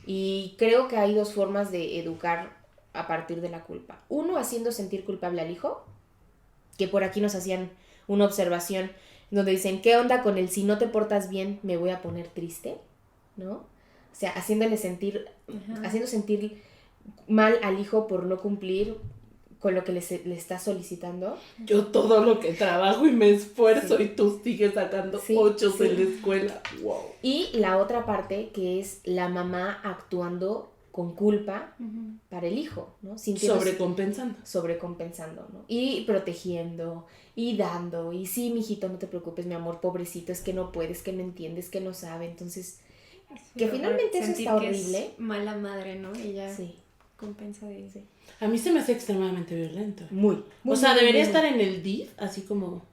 Y creo que hay dos formas de educar a partir de la culpa. Uno, haciendo sentir culpable al hijo, que por aquí nos hacían una observación donde dicen, ¿qué onda con el si no te portas bien me voy a poner triste? ¿No? O sea, haciendo sentir mal al hijo por no cumplir con lo que le está solicitando. Yo todo lo que trabajo y me esfuerzo y tú sigues sacando Sí, 8 sí. en la escuela. Wow. Y la otra parte que es la mamá actuando con culpa Ujú. para el hijo, ¿no? Sobrecompensando, ¿no? Y protegiendo, y dando, y sí, mijito, no te preocupes, mi amor, pobrecito, es que no puedes, que no entiendes, que no sabe, entonces, que finalmente eso Sentir está que es horrible. mala madre, ¿no? Y ya Sí, compensa de eso. sí. A mí se me hace extremadamente violento. Muy. O sea, debería estar en el DIF, así como,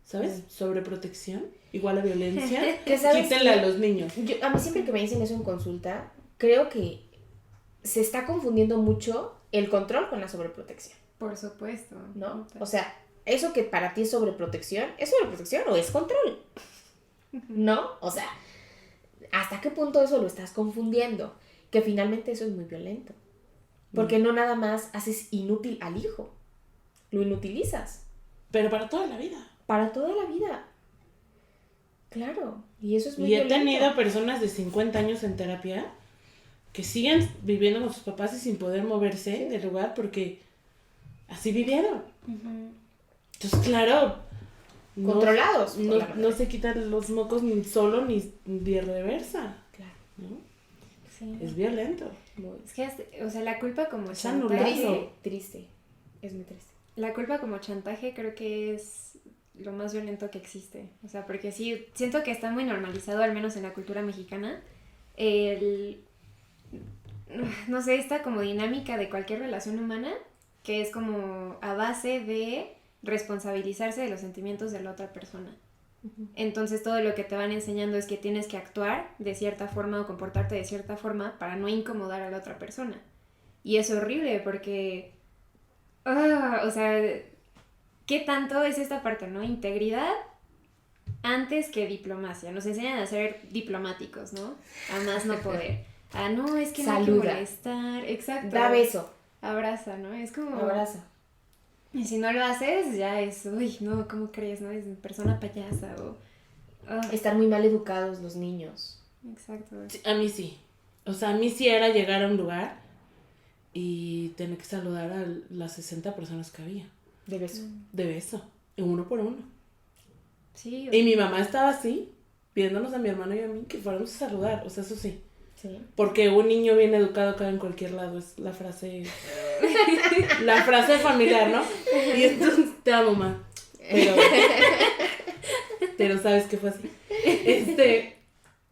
¿sabes? Sobreprotección, igual a violencia. ¿Qué sabes Quítenle qué? a los niños. A mí siempre que me dicen eso en consulta, creo que se está confundiendo mucho el control con la sobreprotección. Por supuesto. ¿No? O sea, eso que para ti es sobreprotección o es control, ¿no? O sea, ¿hasta qué punto eso lo estás confundiendo? Que finalmente eso es muy violento. Porque no nada más haces inútil al hijo, lo inutilizas. Pero para toda la vida. Para toda la vida. Claro, y eso es muy Y he violento. tenido personas de 50 años en terapia que siguen viviendo con sus papás y sin poder moverse del lugar porque así vivieron. Entonces, claro, Controlados. no se quitan los mocos ni solo ni de reversa. Claro. ¿No? Sí. Es violento. Es que, o sea, la culpa como Es anulado. Triste. Es muy triste. La culpa como chantaje creo que es lo más violento que existe. O sea, porque sí, siento que está muy normalizado, al menos en la cultura mexicana, no sé, esta como dinámica de cualquier relación humana, que es como a base de responsabilizarse de los sentimientos de la otra persona. Entonces todo lo que te van enseñando es que tienes que actuar de cierta forma o comportarte de cierta forma para no incomodar a la otra persona. Y es horrible porque, o sea, ¿qué tanto es esta parte, no? Integridad antes que diplomacia. Nos enseñan a ser diplomáticos, ¿no? A más no poder. No, es que no hay que molestar. Exacto. Da beso. Abraza, ¿no? Es como... Abraza. Y si no lo haces, ya es, uy, no, ¿cómo crees, no? Es persona payasa o... Están muy mal educados los niños. Exacto. Sí, a mí sí. O sea, a mí sí era llegar a un lugar y tener que saludar a las 60 personas que había. De beso. De beso. Uno por uno. Sí. Y mi mamá estaba así, viéndonos a mi hermano y a mí que fuéramos a saludar. O sea, eso sí. Sí. Porque un niño bien educado cae en cualquier lado. Es la frase... la frase familiar, ¿no? Y entonces te amo, mamá. Pero sabes que fue así.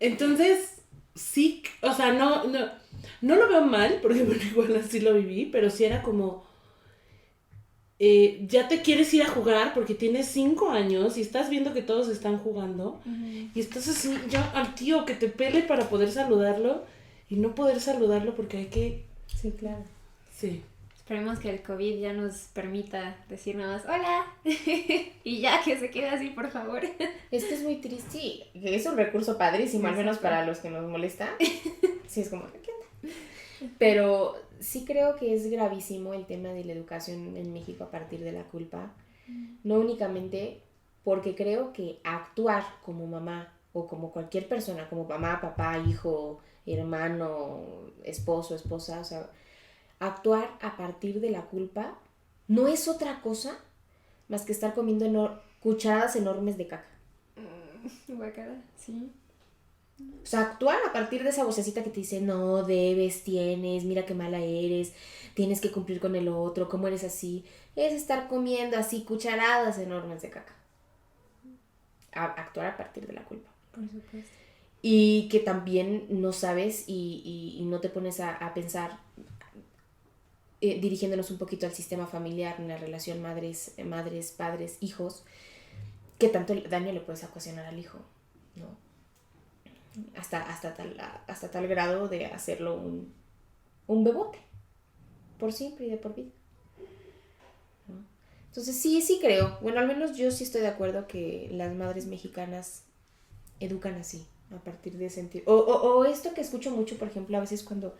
Entonces, sí, o sea, no lo veo mal, porque bueno, igual así lo viví, pero sí era como, ya te quieres ir a jugar porque tienes 5 años y estás viendo que todos están jugando y estás así, ya al tío que te pele para poder saludarlo y no poder saludarlo porque hay que... Sí, claro. Sí. Esperemos que el COVID ya nos permita decir nada más, ¡hola! Y ya, que se quede así, por favor. Es que es muy triste. Sí, es un recurso padrísimo, al menos para los que nos molesta. Sí, es como, ¿qué onda? Pero sí creo que es gravísimo el tema de la educación en México a partir de la culpa. No únicamente porque creo que actuar como mamá o como cualquier persona, como mamá, papá, hijo, hermano, esposo, esposa, o sea, actuar a partir de la culpa no es otra cosa más que estar comiendo cucharadas enormes de caca. Guacala, sí. O sea, actuar a partir de esa vocecita que te dice, no, debes, tienes, mira qué mala eres, tienes que cumplir con el otro, ¿cómo eres así? Es estar comiendo así cucharadas enormes de caca. Actuar a partir de la culpa. Por supuesto. Y que también no sabes y no te pones a pensar, dirigiéndonos un poquito al sistema familiar, en la relación madres, padres, hijos, qué tanto daño le puedes ocasionar al hijo, ¿no? Hasta tal grado de hacerlo un bebote, por siempre y de por vida, ¿no? Entonces sí creo, bueno, al menos yo sí estoy de acuerdo que las madres mexicanas educan así, a partir de sentir, o esto que escucho mucho, por ejemplo, a veces cuando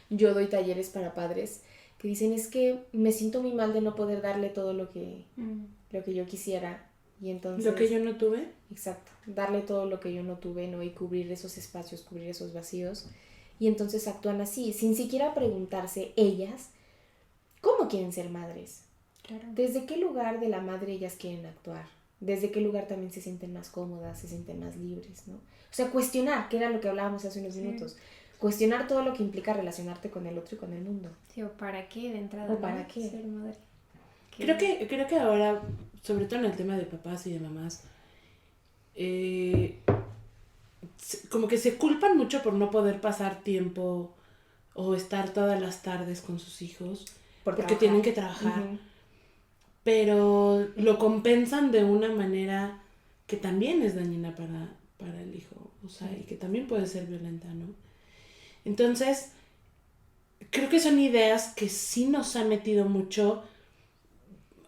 yo doy talleres para padres, que dicen, es que me siento muy mal de no poder darle todo lo que yo quisiera. Y entonces... Lo que yo no tuve. Exacto. Darle todo lo que yo no tuve, ¿no? Y cubrir esos espacios, cubrir esos vacíos. Y entonces actúan así, sin siquiera preguntarse ellas cómo quieren ser madres. Claro. ¿Desde qué lugar de la madre ellas quieren actuar? ¿Desde qué lugar también se sienten más cómodas, se sienten más libres, ¿no? O sea, cuestionar, que era lo que hablábamos hace unos minutos. Cuestionar todo lo que implica relacionarte con el otro y con el mundo. Sí, o para qué de entrada. ¿O para qué? Ser madre. Creo que ahora, sobre todo en el tema de papás y de mamás, como que se culpan mucho por no poder pasar tiempo o estar todas las tardes con sus hijos porque tienen que trabajar. Uh-huh. Pero lo compensan de una manera que también es dañina para el hijo, o sea, y que también puede ser violenta, ¿no? Entonces, creo que son ideas que sí nos han metido mucho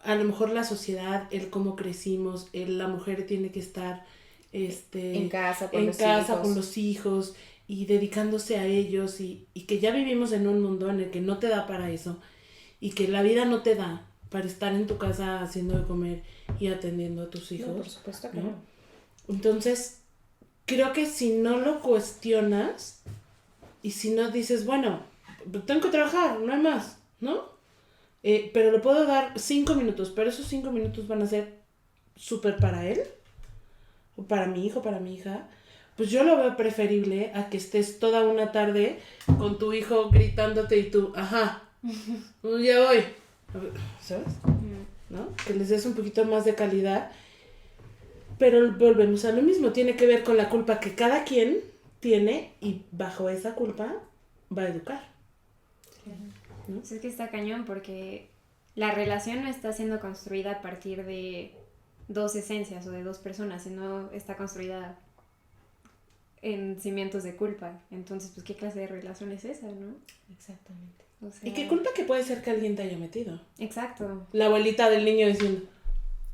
a lo mejor la sociedad, el cómo crecimos, la mujer tiene que estar en casa con los hijos y dedicándose a ellos y que ya vivimos en un mundo en el que no te da para eso y que la vida no te da para estar en tu casa haciendo de comer y atendiendo a tus hijos. No, por supuesto que no. Entonces, creo que si no lo cuestionas y si no dices, bueno, tengo que trabajar, no hay más, ¿no? Pero le puedo dar 5 minutos, pero esos 5 minutos van a ser súper para él, o para mi hijo, para mi hija. Pues yo lo veo preferible a que estés toda una tarde con tu hijo gritándote y tú, ajá, ya voy, ¿sabes? ¿No? Que les des un poquito más de calidad. Pero volvemos a lo mismo, tiene que ver con la culpa que cada quien tiene y bajo esa culpa va a educar. ¿No? Pues es que está cañón porque la relación no está siendo construida a partir de dos esencias o de dos personas, sino está construida en cimientos de culpa. Entonces, pues, ¿qué clase de relación es esa, no? Exactamente. O sea, ¿Y qué culpa que puede ser que alguien te haya metido? Exacto. La abuelita del niño diciendo,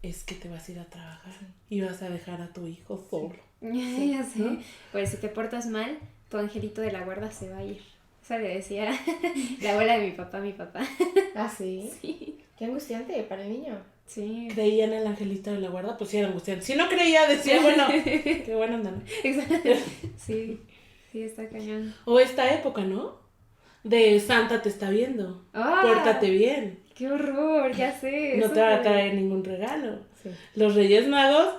es que te vas a ir a trabajar y vas a dejar a tu hijo solo. Sí. Ya sé. ¿No? Pues si te portas mal, tu angelito de la guarda se va a ir. O sea, le decía la abuela de mi papá. ¿Ah, sí? Sí. Qué angustiante para el niño. Sí. ¿Creía en el angelito de la guarda? Pues sí era angustiante. Si no creía, decía, bueno, qué bueno andan. Exacto. Sí, está cañón. O esta época, ¿no? De Santa te está viendo. ¡Ah! Pórtate bien. ¡Qué horror! Ya sé. No eso te va a de- traer ningún regalo. Sí. Los Reyes Magos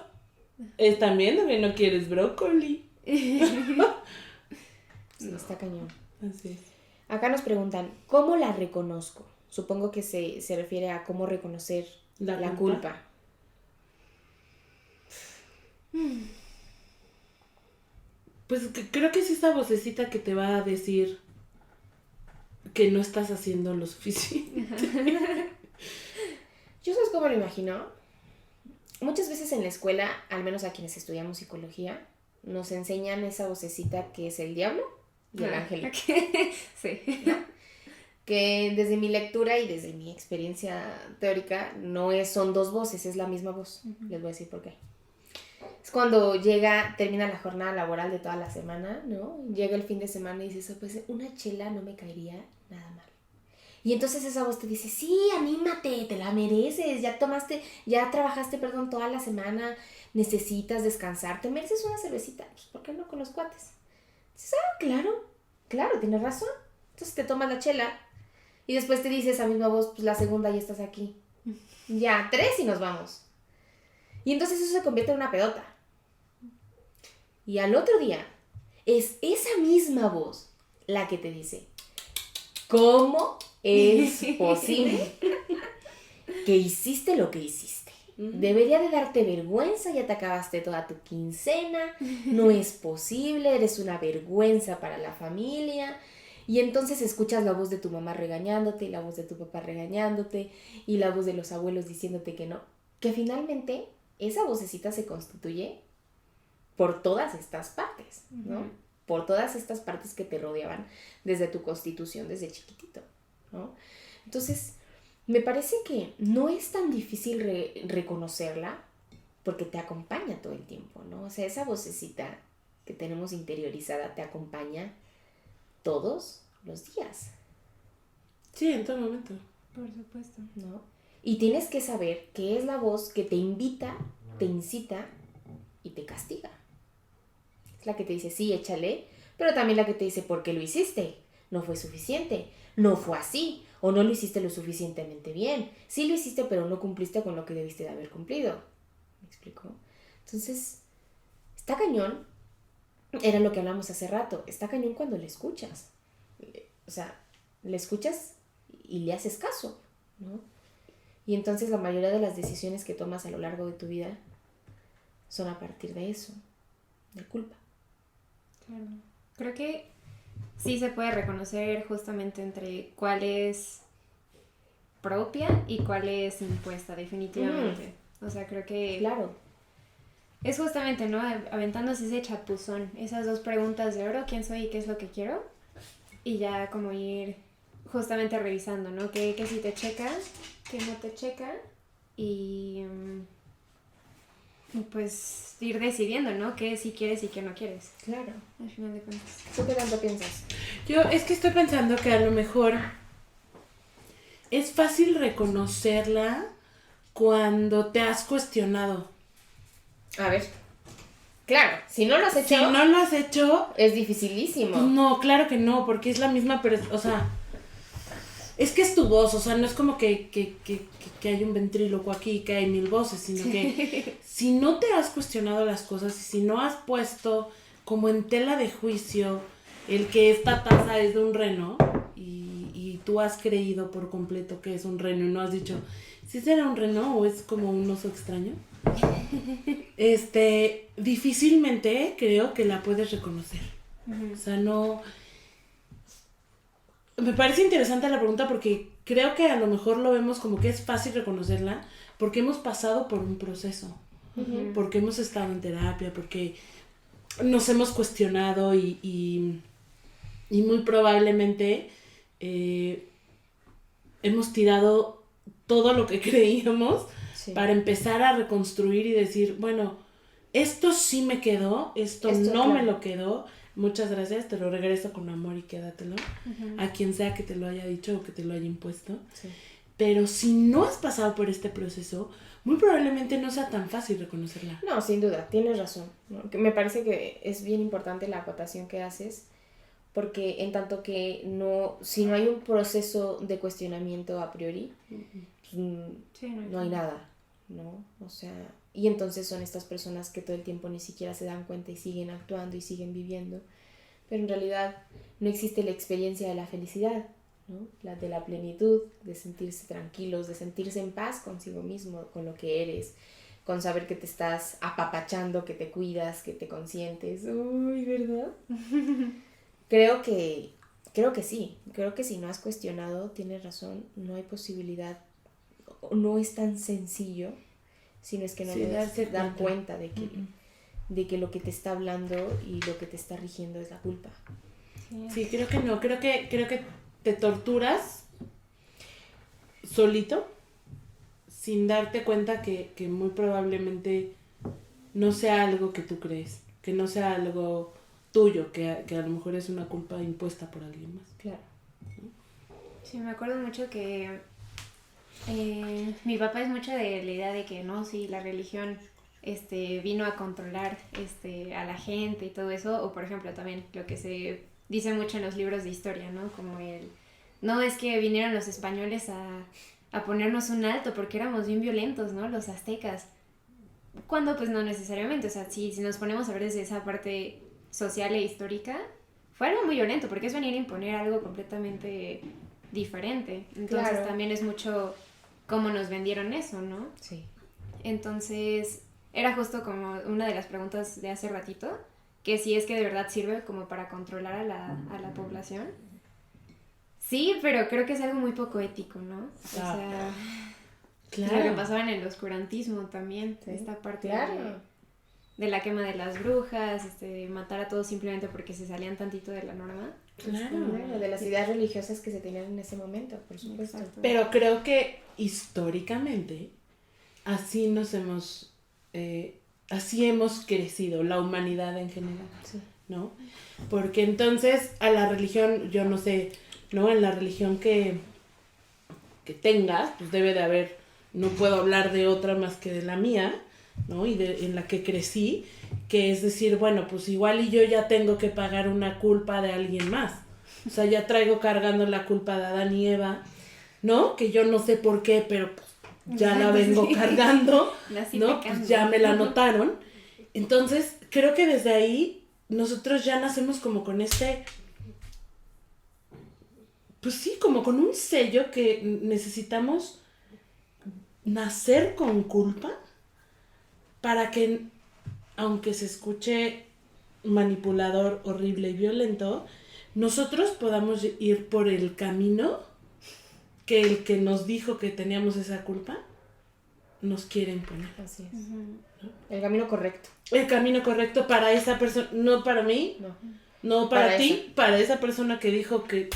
están viendo que no quieres brócoli. Sí, está cañón. Así es. Acá nos preguntan, ¿cómo la reconozco? Supongo que se refiere a cómo reconocer la culpa. Pues creo que es esa vocecita que te va a decir que no estás haciendo lo suficiente. ¿Yo sabes cómo lo imagino? Muchas veces en la escuela, al menos a quienes estudiamos psicología, nos enseñan esa vocecita que es el diablo y el ángel. Sí. Que desde mi lectura y desde mi experiencia teórica son dos voces, es la misma voz. Les voy a decir por qué. Es cuando termina la jornada laboral de toda la semana, ¿no? Llega el fin de semana y dices, pues una chela no me caería nada mal. Y entonces esa voz te dice, sí, anímate, te la mereces, ya trabajaste, toda la semana, necesitas descansar, te mereces una cervecita, pues ¿por qué no con los cuates? Dices, claro, tienes razón. Entonces te tomas la chela y después te dice esa misma voz, pues la segunda ya estás aquí. Ya, 3 y nos vamos. Y entonces eso se convierte en una pedota. Y al otro día, es esa misma voz la que te dice, ¿cómo es posible que hiciste lo que hiciste? Debería de darte vergüenza, ya te acabaste toda tu quincena, no es posible, eres una vergüenza para la familia. Y entonces escuchas la voz de tu mamá regañándote, y la voz de tu papá regañándote, y la voz de los abuelos diciéndote que no. Que finalmente esa vocecita se constituye por todas estas partes, ¿no? Por todas estas partes que te rodeaban desde tu constitución, desde chiquitito, ¿no? Entonces, me parece que no es tan difícil reconocerla porque te acompaña todo el tiempo, ¿no? O sea, esa vocecita que tenemos interiorizada te acompaña todos los días. Sí, en todo momento. Por supuesto. ¿No? Y tienes que saber que es la voz que te invita, te incita y te castiga. Es la que te dice, sí, échale, pero también la que te dice, ¿por qué lo hiciste? No fue suficiente, no fue así, o no lo hiciste lo suficientemente bien. Sí lo hiciste, pero no cumpliste con lo que debiste de haber cumplido. ¿Me explico? Entonces, está cañón. Era lo que hablamos hace rato. Está cañón cuando le escuchas. O sea, le escuchas y le haces caso, ¿no? Y entonces la mayoría de las decisiones que tomas a lo largo de tu vida son a partir de eso, de culpa. Claro. Creo que sí se puede reconocer justamente entre cuál es propia y cuál es impuesta, definitivamente. O sea, creo que... Claro. Es justamente, ¿no? Aventándose ese chapuzón, esas dos preguntas de oro, ¿quién soy y qué es lo que quiero? Y ya como ir justamente revisando, ¿no? Que si te checa, que no te checa, y pues ir decidiendo, ¿no? Qué sí quieres y qué no quieres. Claro. Al final de cuentas. ¿Tú qué tanto piensas? Yo es que estoy pensando que a lo mejor es fácil reconocerla cuando te has cuestionado. A ver. Claro, si no lo has hecho, Si no lo has hecho, es dificilísimo. no, claro que no, porque es la misma, pero, o sea, es que es tu voz, o sea, no es como que hay un ventríloco aquí, que hay 1000 voces, sino que si no te has cuestionado las cosas y si no has puesto como en tela de juicio el que esta taza es de un reno y tú has creído por completo que es un reno y no has dicho, ¿sí será un reno o es como un oso extraño? Difícilmente creo que la puedes reconocer. O sea, no... Me parece interesante la pregunta porque creo que a lo mejor lo vemos como que es fácil reconocerla porque hemos pasado por un proceso, porque hemos estado en terapia, porque nos hemos cuestionado y muy probablemente hemos tirado todo lo que creíamos para empezar a reconstruir y decir, bueno, esto sí me quedó, esto no claro. me lo quedó, muchas gracias, te lo regreso con amor y quédatelo, a quien sea que te lo haya dicho o que te lo haya impuesto. Sí. Pero si no has pasado por este proceso, muy probablemente no sea tan fácil reconocerla. No, sin duda, tienes razón, ¿no? Que me parece que es bien importante la acotación que haces, porque en tanto que si no hay un proceso de cuestionamiento a priori, pues, no hay nada, ¿no? O sea, y entonces son estas personas que todo el tiempo ni siquiera se dan cuenta y siguen actuando y siguen viviendo, pero en realidad no existe la experiencia de la felicidad, ¿no? La de la plenitud, de sentirse tranquilos, de sentirse en paz consigo mismo, con lo que eres, con saber que te estás apapachando, que te cuidas, que te consientes. Uy, ¿verdad? Creo que sí, creo que si no has cuestionado, tienes razón, no hay posibilidad, no es tan sencillo, sino es que no puedes dar cuenta de que lo que te está hablando y lo que te está rigiendo es la culpa. Sí, creo que no, creo que te torturas solito sin darte cuenta que muy probablemente no sea algo que tú crees, que no sea algo tuyo, que a lo mejor es una culpa impuesta por alguien más. Claro. Sí, me acuerdo mucho que mi papá es mucho de la idea de que no, sí, la religión vino a controlar a la gente y todo eso, o por ejemplo también lo que se dice mucho en los libros de historia, ¿no? Como no, es que vinieron los españoles a ponernos un alto porque éramos bien violentos, ¿no? Los aztecas. Cuando pues no necesariamente, o sea, si nos ponemos a ver desde esa parte social e histórica, fue algo muy violento porque es venir a imponer algo completamente diferente. Entonces Claro. también es mucho cómo nos vendieron eso, ¿no? Sí. Entonces era justo como una de las preguntas de hace ratito, que si es que de verdad sirve como para controlar a la población. Sí, pero creo que es algo muy poco ético, ¿no? O sea, Claro. lo que pasaba en el oscurantismo también, Sí, esta parte claro. de la quema de las brujas, matar a todos simplemente porque se salían tantito de la norma. Claro. Claro, de las ideas religiosas que se tenían en ese momento, por supuesto. Exacto. Pero creo que históricamente así así hemos crecido, la humanidad en general, Sí. ¿no? Porque entonces a la religión, yo no sé, ¿no? En la religión que tengas, pues debe de haber, no puedo hablar de otra más que de la mía, ¿no? Y en la que crecí, que es decir, bueno, pues igual y yo ya tengo que pagar una culpa de alguien más. O sea, ya traigo cargando la culpa de Adán y Eva, ¿no? Que yo no sé por qué, pero pues ya la vengo cargando, Nací ¿no? pecando. Pues ya me la notaron. Entonces, creo que desde ahí nosotros ya nacemos como con pues sí, como con un sello que necesitamos nacer con culpa para que, aunque se escuche manipulador, horrible y violento, nosotros podamos ir por el camino que el que nos dijo que teníamos esa culpa nos quiere imponer. Así es. Ujú. El camino correcto. El camino correcto para esa persona, no para mí, No. no para Para ti, para esa persona que dijo que,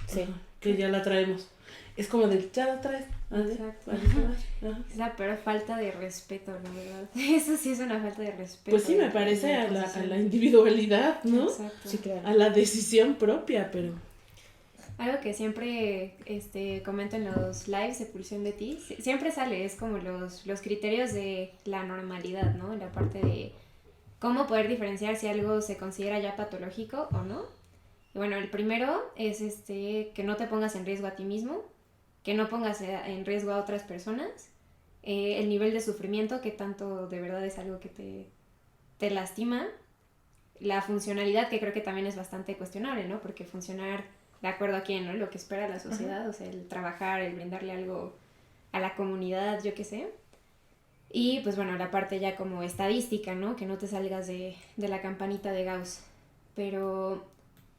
Sí. que ya la traemos. es como del ya otra vez. Exacto. Ajá. Es la peor falta de respeto, la verdad. Eso sí es una falta de respeto. Pues sí, me parece a la individualidad, ¿no? Exacto. Sí, claro. A la decisión propia, pero... Algo que siempre comento en los lives de Pulsión de Ti, siempre sale, es como los criterios de la normalidad, ¿no? La parte de cómo poder diferenciar si algo se considera ya patológico o no. Y bueno, el primero es que no te pongas en riesgo a ti mismo, que no pongas en riesgo a otras personas, el nivel de sufrimiento, que tanto de verdad es algo que te lastima, la funcionalidad, que creo que también es bastante cuestionable, ¿no? Porque funcionar de acuerdo a quién, ¿no? Lo que espera la sociedad, o sea, el trabajar, el brindarle algo a la comunidad, yo qué sé. Y pues bueno, la parte ya como estadística, ¿no? Que no te salgas de la campanita de Gauss. Pero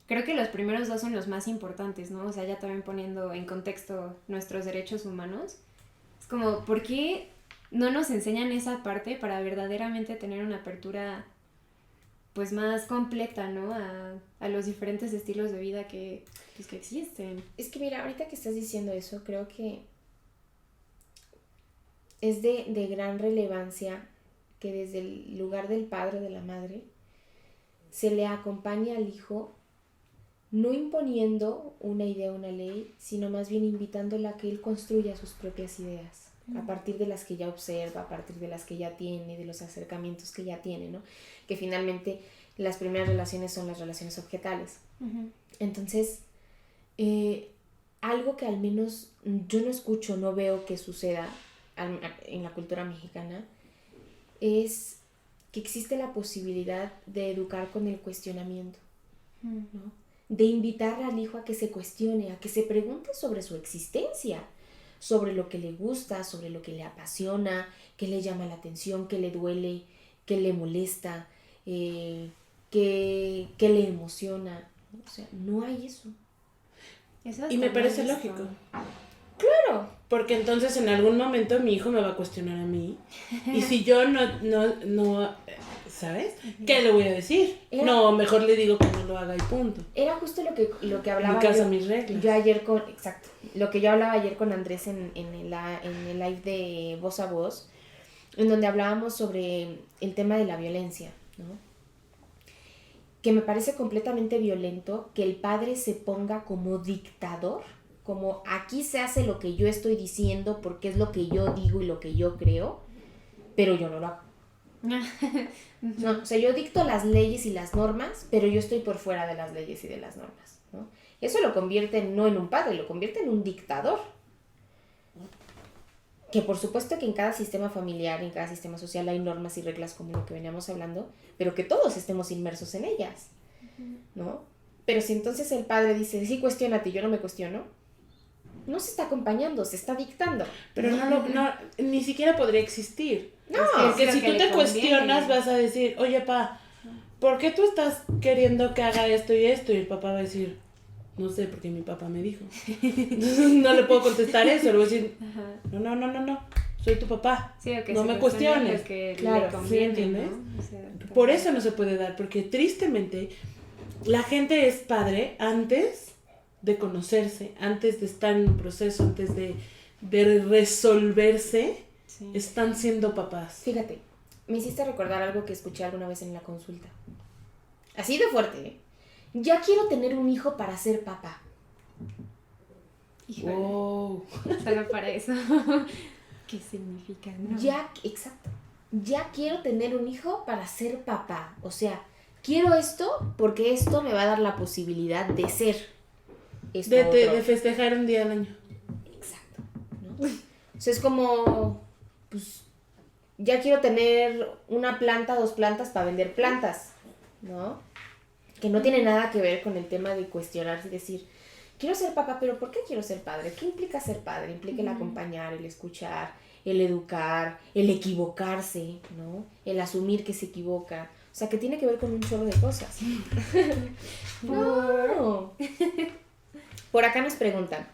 creo que los primeros dos son los más importantes, ¿no? O sea, ya también poniendo en contexto nuestros derechos humanos. Es como, ¿por qué no nos enseñan esa parte para verdaderamente tener una apertura pues más completa, ¿no? A los diferentes estilos de vida que existen. Es que mira, ahorita que estás diciendo eso, creo que es de gran relevancia que desde el lugar del padre o de la madre se le acompañe al hijo, no imponiendo una idea, una ley, sino más bien invitándola a que él construya sus propias ideas, a partir de las que ya observa, a partir de las que ya tiene, de los acercamientos que ya tiene, ¿no? Que finalmente las primeras relaciones son las relaciones objetales. Entonces, algo que al menos yo no escucho, no veo que suceda en la cultura mexicana, es que existe la posibilidad de educar con el cuestionamiento, ¿no? De invitar al hijo a que se cuestione, a que se pregunte sobre su existencia, sobre lo que le gusta, sobre lo que le apasiona, qué le llama la atención, qué le duele, qué le molesta, qué le emociona. O sea, no hay eso. Y me parece lógico. Claro. Porque entonces en algún momento mi hijo me va a cuestionar a mí. Y si yo no ¿sabes? ¿Qué le voy a decir? No, mejor le digo que no lo haga y punto. Era justo lo que hablaba mi casa, mis reglas. Yo ayer exacto, lo que yo hablaba ayer con Andrés en el live de Voz a Voz, en donde hablábamos sobre el tema de la violencia, ¿no? Que me parece completamente violento que el padre se ponga como dictador, como aquí se hace lo que yo estoy diciendo porque es lo que yo digo y lo que yo creo, pero yo no lo hago. No, o sea, yo dicto las leyes y las normas, pero yo estoy por fuera de las leyes y de las normas, ¿no? Eso lo convierte no en un padre, lo convierte en un dictador. Que por supuesto que en cada sistema familiar, en cada sistema social hay normas y reglas como lo que veníamos hablando, pero que todos estemos inmersos en ellas, ¿no? Pero si entonces el padre dice, sí, cuestiónate y yo no me cuestiono, no se está acompañando, se está dictando. Pero no ni siquiera podría existir. No, porque si tú te cuestionas vas a decir, oye, pa, ¿por qué tú estás queriendo que haga esto y esto? Y el papá va a decir, no sé, porque mi papá me dijo. No le puedo contestar eso, le voy a decir, no, soy tu papá, sí, okay, no me cuestiones. Claro, ¿sí entiendes? ¿no? O sea, por eso no se puede dar, porque tristemente la gente es padre antes de conocerse, antes de estar en un proceso, antes de resolverse, sí. Están siendo papás. Fíjate, me hiciste recordar algo que escuché alguna vez en la consulta. Así de fuerte, ¿eh? Ya quiero tener un hijo para ser papá. Híjole. Wow. Solo para eso. ¿Qué significa? No. Exacto. Ya quiero tener un hijo para ser papá. O sea, quiero esto porque esto me va a dar la posibilidad de ser esto de festejar un día al año. Exacto, ¿no? O sea, es como, pues, ya quiero tener una planta, 2 plantas para vender plantas, ¿no? Que no tiene nada que ver con el tema de cuestionarse y decir, quiero ser papá, pero ¿por qué quiero ser padre? ¿Qué implica ser padre? Implica el acompañar, el escuchar, el educar, el equivocarse, ¿no? El asumir que se equivoca. O sea, que tiene que ver con un chorro de cosas. No. Por acá nos preguntan,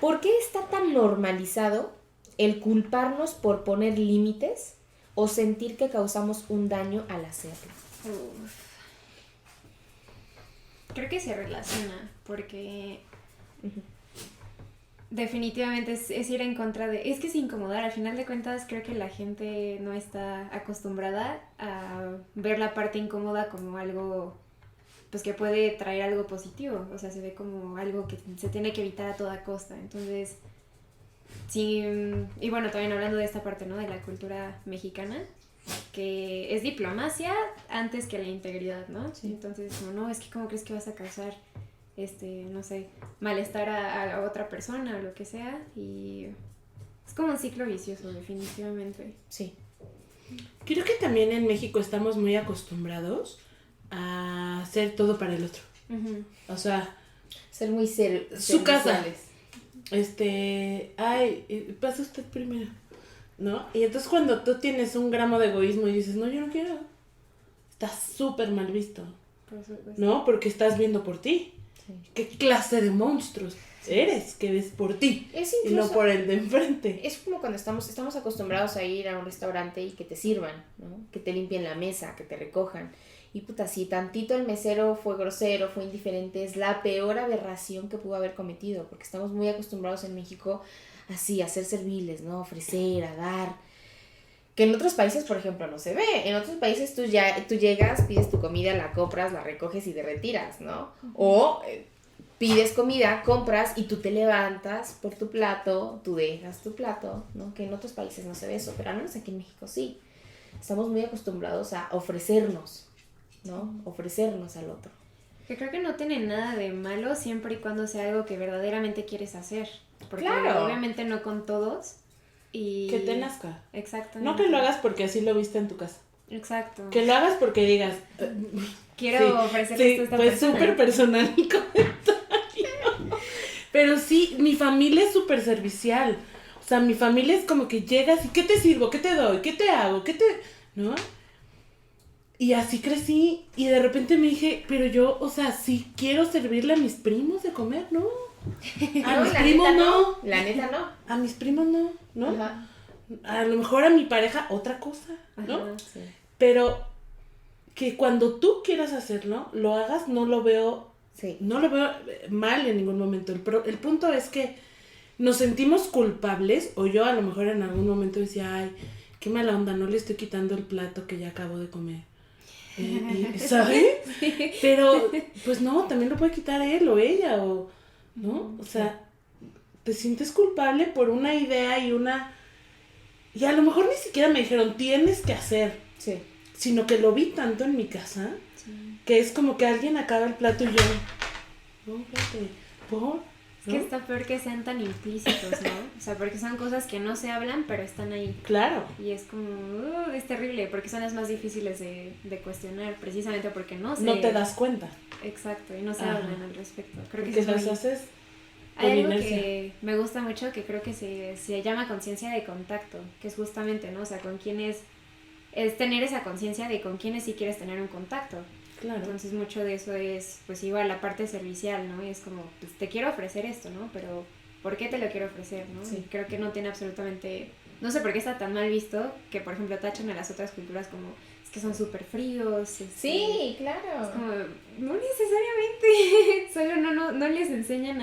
¿por qué está tan normalizado el culparnos por poner límites o sentir que causamos un daño al hacerlo? Creo que se relaciona porque definitivamente es ir en contra de... Es que es incomodar, al final de cuentas creo que la gente no está acostumbrada a ver la parte incómoda como algo, pues que puede traer algo positivo, o sea, se ve como algo que se tiene que evitar a toda costa, entonces, sí, y bueno, también hablando de esta parte, ¿no? De la cultura mexicana, que es diplomacia antes que la integridad, ¿no? Sí. Entonces, no, es que ¿cómo crees que vas a causar no sé, malestar a otra persona o lo que sea? Y es como un ciclo vicioso, definitivamente. Sí. Creo que también en México estamos muy acostumbrados a hacer todo para el otro. Uh-huh. O sea, Ser muy su casa. serviciales. Pasa usted primero, ¿no? Y entonces cuando tú tienes un gramo de egoísmo y dices, no, yo no quiero, está súper mal visto, Por supuesto. ¿no? Porque estás viendo por ti. Sí. ¿Qué clase de monstruos eres que ves por ti Es y no incluso, por el de enfrente? es como cuando estamos acostumbrados a ir a un restaurante y que te sirvan, ¿no? Que te limpien la mesa, que te recojan. Y puta, si tantito el mesero fue grosero, fue indiferente, es la peor aberración que pudo haber cometido, porque estamos muy acostumbrados en México así, a ser serviles, ¿no? Ofrecer, a dar. Que en otros países, por ejemplo, no se ve. En otros países tú llegas, pides tu comida, la compras, la recoges y te retiras, ¿no? O pides comida, compras y tú te levantas por tu plato, tú dejas tu plato, ¿no? Que en otros países no se ve eso, pero al menos aquí en México sí. Estamos muy acostumbrados a ofrecernos, ¿no? Ofrecernos al otro. Que creo que no tiene nada de malo siempre y cuando sea algo que verdaderamente quieres hacer. Porque Claro. obviamente no con todos. Y... Que te nazca. Exactamente. No que lo hagas porque así lo viste en tu casa. Exacto. Que lo hagas porque digas, Quiero ofrecerle sí, esto a esta pues persona. súper personal mi comentario. Pero sí, mi familia es súper servicial. O sea, mi familia es como que llegas y ¿qué te sirvo? ¿Qué te doy? ¿Qué te hago? ¿No? Y así crecí y de repente me dije, pero yo, o sea, sí quiero servirle a mis primos de comer, ¿no? A No, mis la primos neta no. La neta no. A mis primos no, ¿no? Ajá. A lo mejor a mi pareja otra cosa, ¿no? Ajá. Sí. Pero que cuando tú quieras hacerlo, lo hagas, no lo veo Sí. mal en ningún momento. El punto es que nos sentimos culpables, o yo a lo mejor en algún momento decía, ay, qué mala onda, no le estoy quitando el plato que ya acabo de comer. ¿Sabes? Pero, pues no, también lo puede quitar él o ella, ¿no? O sea, te sientes culpable por una idea y a lo mejor ni siquiera me dijeron, tienes que hacer, Sí. sino que lo vi tanto en mi casa, Sí. que es como que alguien acaba el plato y yo, no, espérate, ¿por? Es que está peor que sean tan implícitos, ¿no? O sea, porque son cosas que no se hablan, pero están ahí. Claro. Y es como, es terrible, porque son las más difíciles de cuestionar, precisamente porque no se... No te das cuenta. Exacto, y no se Ajá. hablan al respecto. Creo que Porque eso es las muy... haces Hay por algo inercia. que me gusta mucho, que creo que se llama conciencia de contacto, que es justamente, ¿no? O sea, con quiénes... Es tener esa conciencia de con quiénes sí quieres tener un contacto. Claro. Entonces mucho de eso es, pues igual, la parte servicial, ¿no? Y es como, pues te quiero ofrecer esto, ¿no? Pero, ¿por qué te lo quiero ofrecer, no? Sí. Y creo que no tiene absolutamente... No sé por qué está tan mal visto que, por ejemplo, tachan a las otras culturas como, es que son súper fríos. Sí, Es claro. como, no necesariamente. Solo no les enseñan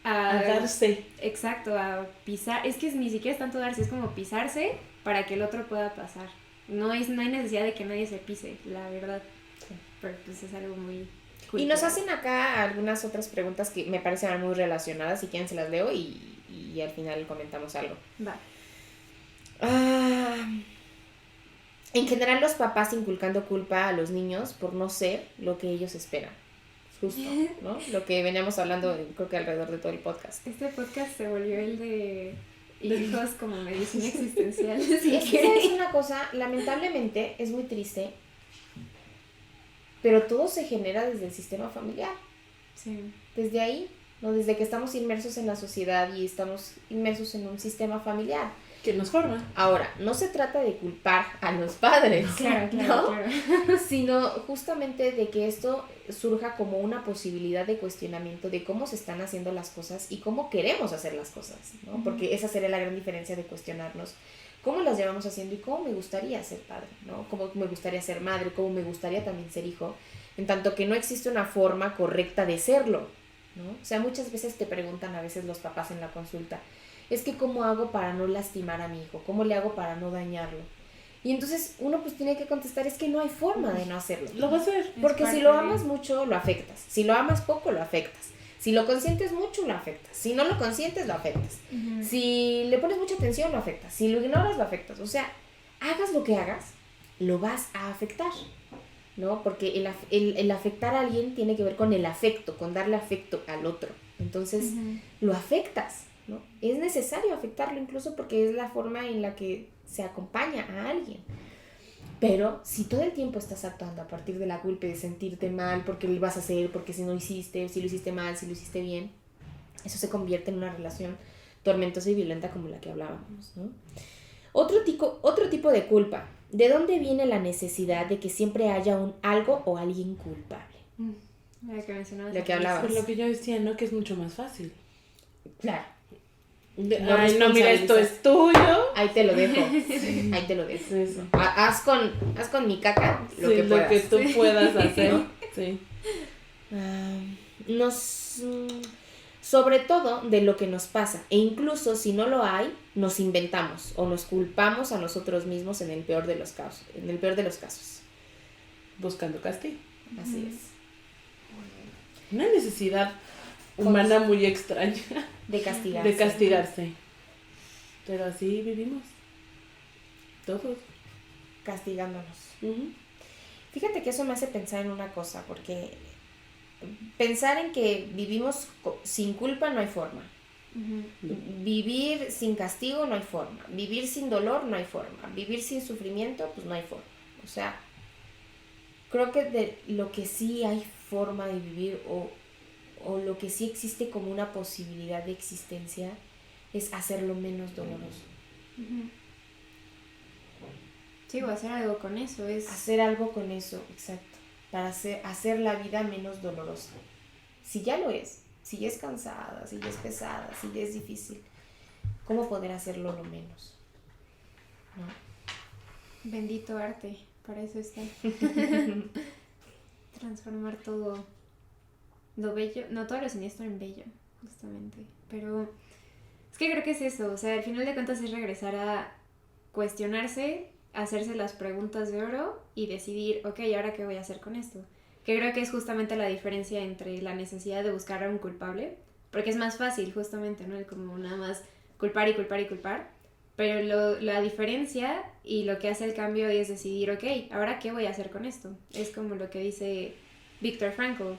A darse. Exacto, a pisar. Es que ni siquiera es tanto darse, es como pisarse para que el otro pueda pasar. No hay necesidad de que nadie se pise, la verdad. Sí. Pero pues es algo muy Y cultural. nos hacen acá algunas otras preguntas que me parecen muy relacionadas. Si quieren se las leo y al final comentamos algo. Va. En general los papás inculcando culpa a los niños por no ser lo que ellos esperan. Justo, ¿no? Lo que veníamos hablando creo que alrededor de todo el podcast. Este podcast se volvió el de hijos como medicina existencial. Es que sabes una cosa, lamentablemente es muy triste, pero todo se genera desde el sistema familiar. Sí. Desde ahí, ¿no? Desde que estamos inmersos en la sociedad y estamos inmersos en un sistema familiar. Que nos forma. Ahora, no se trata de culpar a los padres, Claro, ¿no? claro. Sino justamente de que esto surja como una posibilidad de cuestionamiento de cómo se están haciendo las cosas y cómo queremos hacer las cosas, ¿no? Porque esa sería la gran diferencia de cuestionarnos cómo las llevamos haciendo y cómo me gustaría ser padre, ¿no? Cómo me gustaría ser madre, cómo me gustaría también ser hijo, en tanto que no existe una forma correcta de serlo, ¿no? O sea, muchas veces te preguntan a veces los papás en la consulta, es que ¿cómo hago para no lastimar a mi hijo? ¿Cómo le hago para no dañarlo? Y entonces uno pues tiene que contestar, es que no hay forma de no hacerlo. Lo va a hacer. Porque si lo amas mucho, lo afectas. Si lo amas poco, lo afectas. Si lo consientes mucho, lo afectas. Si no lo consientes, lo afectas. Si le pones mucha atención, lo afectas. Si lo ignoras, lo afectas. O sea, hagas lo que hagas, lo vas a afectar, ¿no? Porque el afectar a alguien tiene que ver con el afecto, con darle afecto al otro. Entonces, lo afectas, ¿no? Es necesario afectarlo incluso porque es la forma en la que se acompaña a alguien. Pero si todo el tiempo estás actuando a partir de la culpa y de sentirte mal porque lo vas a hacer, porque si no hiciste, si lo hiciste mal, si lo hiciste bien, eso se convierte en una relación tormentosa y violenta como la que hablábamos, ¿no? Otro tipo de culpa. ¿De dónde viene la necesidad de que siempre haya un algo o alguien culpable? La que mencionabas. La que hablabas. Pues lo que yo decía, ¿no? Que es mucho más fácil. Claro. Ay, no, mira, esto es tuyo. Ahí te lo dejo. Ahí te lo dejo. Eso. Haz con mi caca lo que puedas. Lo que tú puedas hacer. Sí. Sobre todo de lo que nos pasa. E incluso si no lo hay, nos inventamos o nos culpamos a nosotros mismos en el peor de los casos. Buscando castigo. Así es. Una necesidad humana muy extraña. De castigarse. De castigarse. Pero así vivimos. Todos. Castigándonos. Uh-huh. Fíjate que eso me hace pensar en una cosa, porque pensar en que vivimos sin culpa no hay forma. Vivir sin castigo no hay forma. Vivir sin dolor no hay forma. Vivir sin sufrimiento, pues no hay forma. O sea, creo que de lo que sí hay forma de vivir o lo que sí existe como una posibilidad de existencia es hacerlo menos doloroso. Sí, o hacer algo con eso. Hacer algo con eso, exacto. Para hacer la vida menos dolorosa. Si ya lo es, si ya es cansada, si ya es pesada, si ya es difícil, ¿cómo poder hacerlo lo menos? ¿No? Bendito arte, para eso está. Transformar todo lo bello, no todo lo siniestro en bello, justamente. Pero es que creo que es eso, o sea, al final de cuentas es regresar a cuestionarse, hacerse las preguntas de oro y decidir, ok, ¿ahora qué voy a hacer con esto? Que creo que es justamente la diferencia entre la necesidad de buscar a un culpable, porque es más fácil justamente, ¿no? El como nada más culpar y culpar y culpar, pero la diferencia y lo que hace el cambio es decidir, ok, ¿ahora qué voy a hacer con esto? Es como lo que dice Viktor Frankl,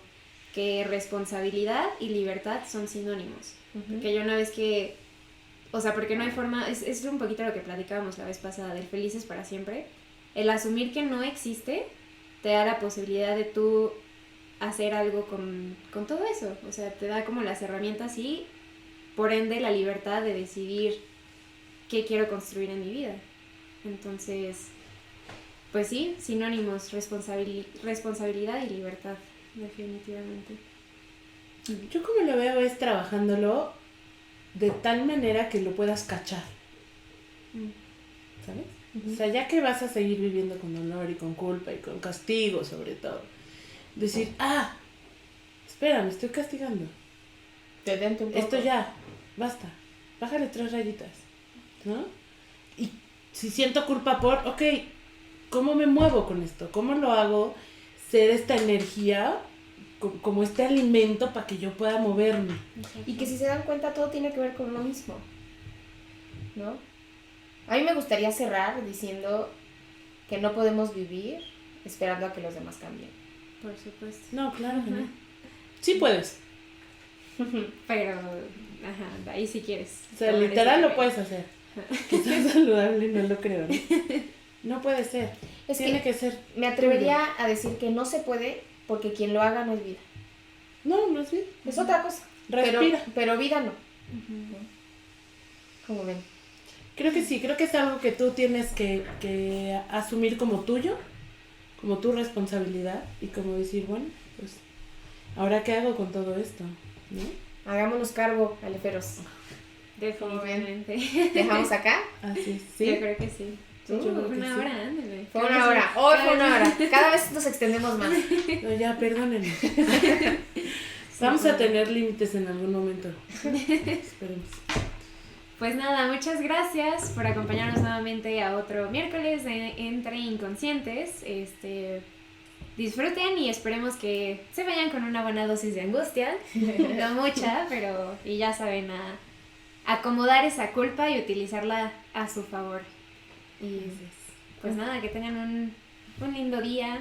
que responsabilidad y libertad son sinónimos. Porque yo una vez que, o sea, porque no hay forma, es un poquito lo que platicábamos la vez pasada del felices para siempre, el asumir que no existe te da la posibilidad de tú hacer algo con todo eso, o sea, te da como las herramientas y por ende la libertad de decidir qué quiero construir en mi vida. Entonces, pues sí, sinónimos, responsabilidad y libertad, definitivamente. Yo como lo veo es trabajándolo de tal manera que lo puedas cachar, ¿sabes? O sea, ya que vas a seguir viviendo con dolor y con culpa y con castigo sobre todo, decir, espera, me estoy castigando. Detente un poco. Esto ya, basta, bájale 3 rayitas, ¿no? Y si siento culpa ok, ¿cómo me muevo con esto? ¿Cómo lo hago ser esta energía como este alimento para que yo pueda moverme? Y que si se dan cuenta todo tiene que ver con lo mismo, ¿no? A mí me gustaría cerrar diciendo que no podemos vivir esperando a que los demás cambien. Por supuesto. No, claro que no. Sí puedes. Pero, ahí si quieres. O sea, literal lo puedes hacer. Que sea saludable, no lo creo, ¿no? No puede ser. Tiene que ser. Me atrevería a decir que no se puede porque quien lo haga no es vida. No es vida. Es otra cosa. Respira. Pero vida no. ¿Cómo ven? Creo que sí, creo que es algo que tú tienes que asumir como tuyo, como tu responsabilidad y como decir, bueno, pues, ¿ahora qué hago con todo esto? ¿No? Hagámonos cargo, aleferos. Definitivamente. ¿Dejamos acá? Así es, sí. Yo creo que sí. Yo creo que Una sí. hora, ándale. Fue una hora. Hoy fue una hora. Cada vez nos extendemos más. No, ya, perdónenme. Vamos a tener límites en algún momento. Esperemos. Pues nada, muchas gracias por acompañarnos nuevamente a otro miércoles de Entre Inconscientes. Disfruten y esperemos que se vayan con una buena dosis de angustia. No mucha, pero y ya saben, a acomodar esa culpa y utilizarla a su favor. Y pues nada, que tengan un lindo día,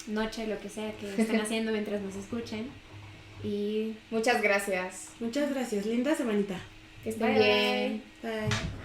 noche, lo que sea que estén haciendo mientras nos escuchen. Y Muchas gracias. Muchas gracias. Linda semanita. Que estén bye, bien. Bye.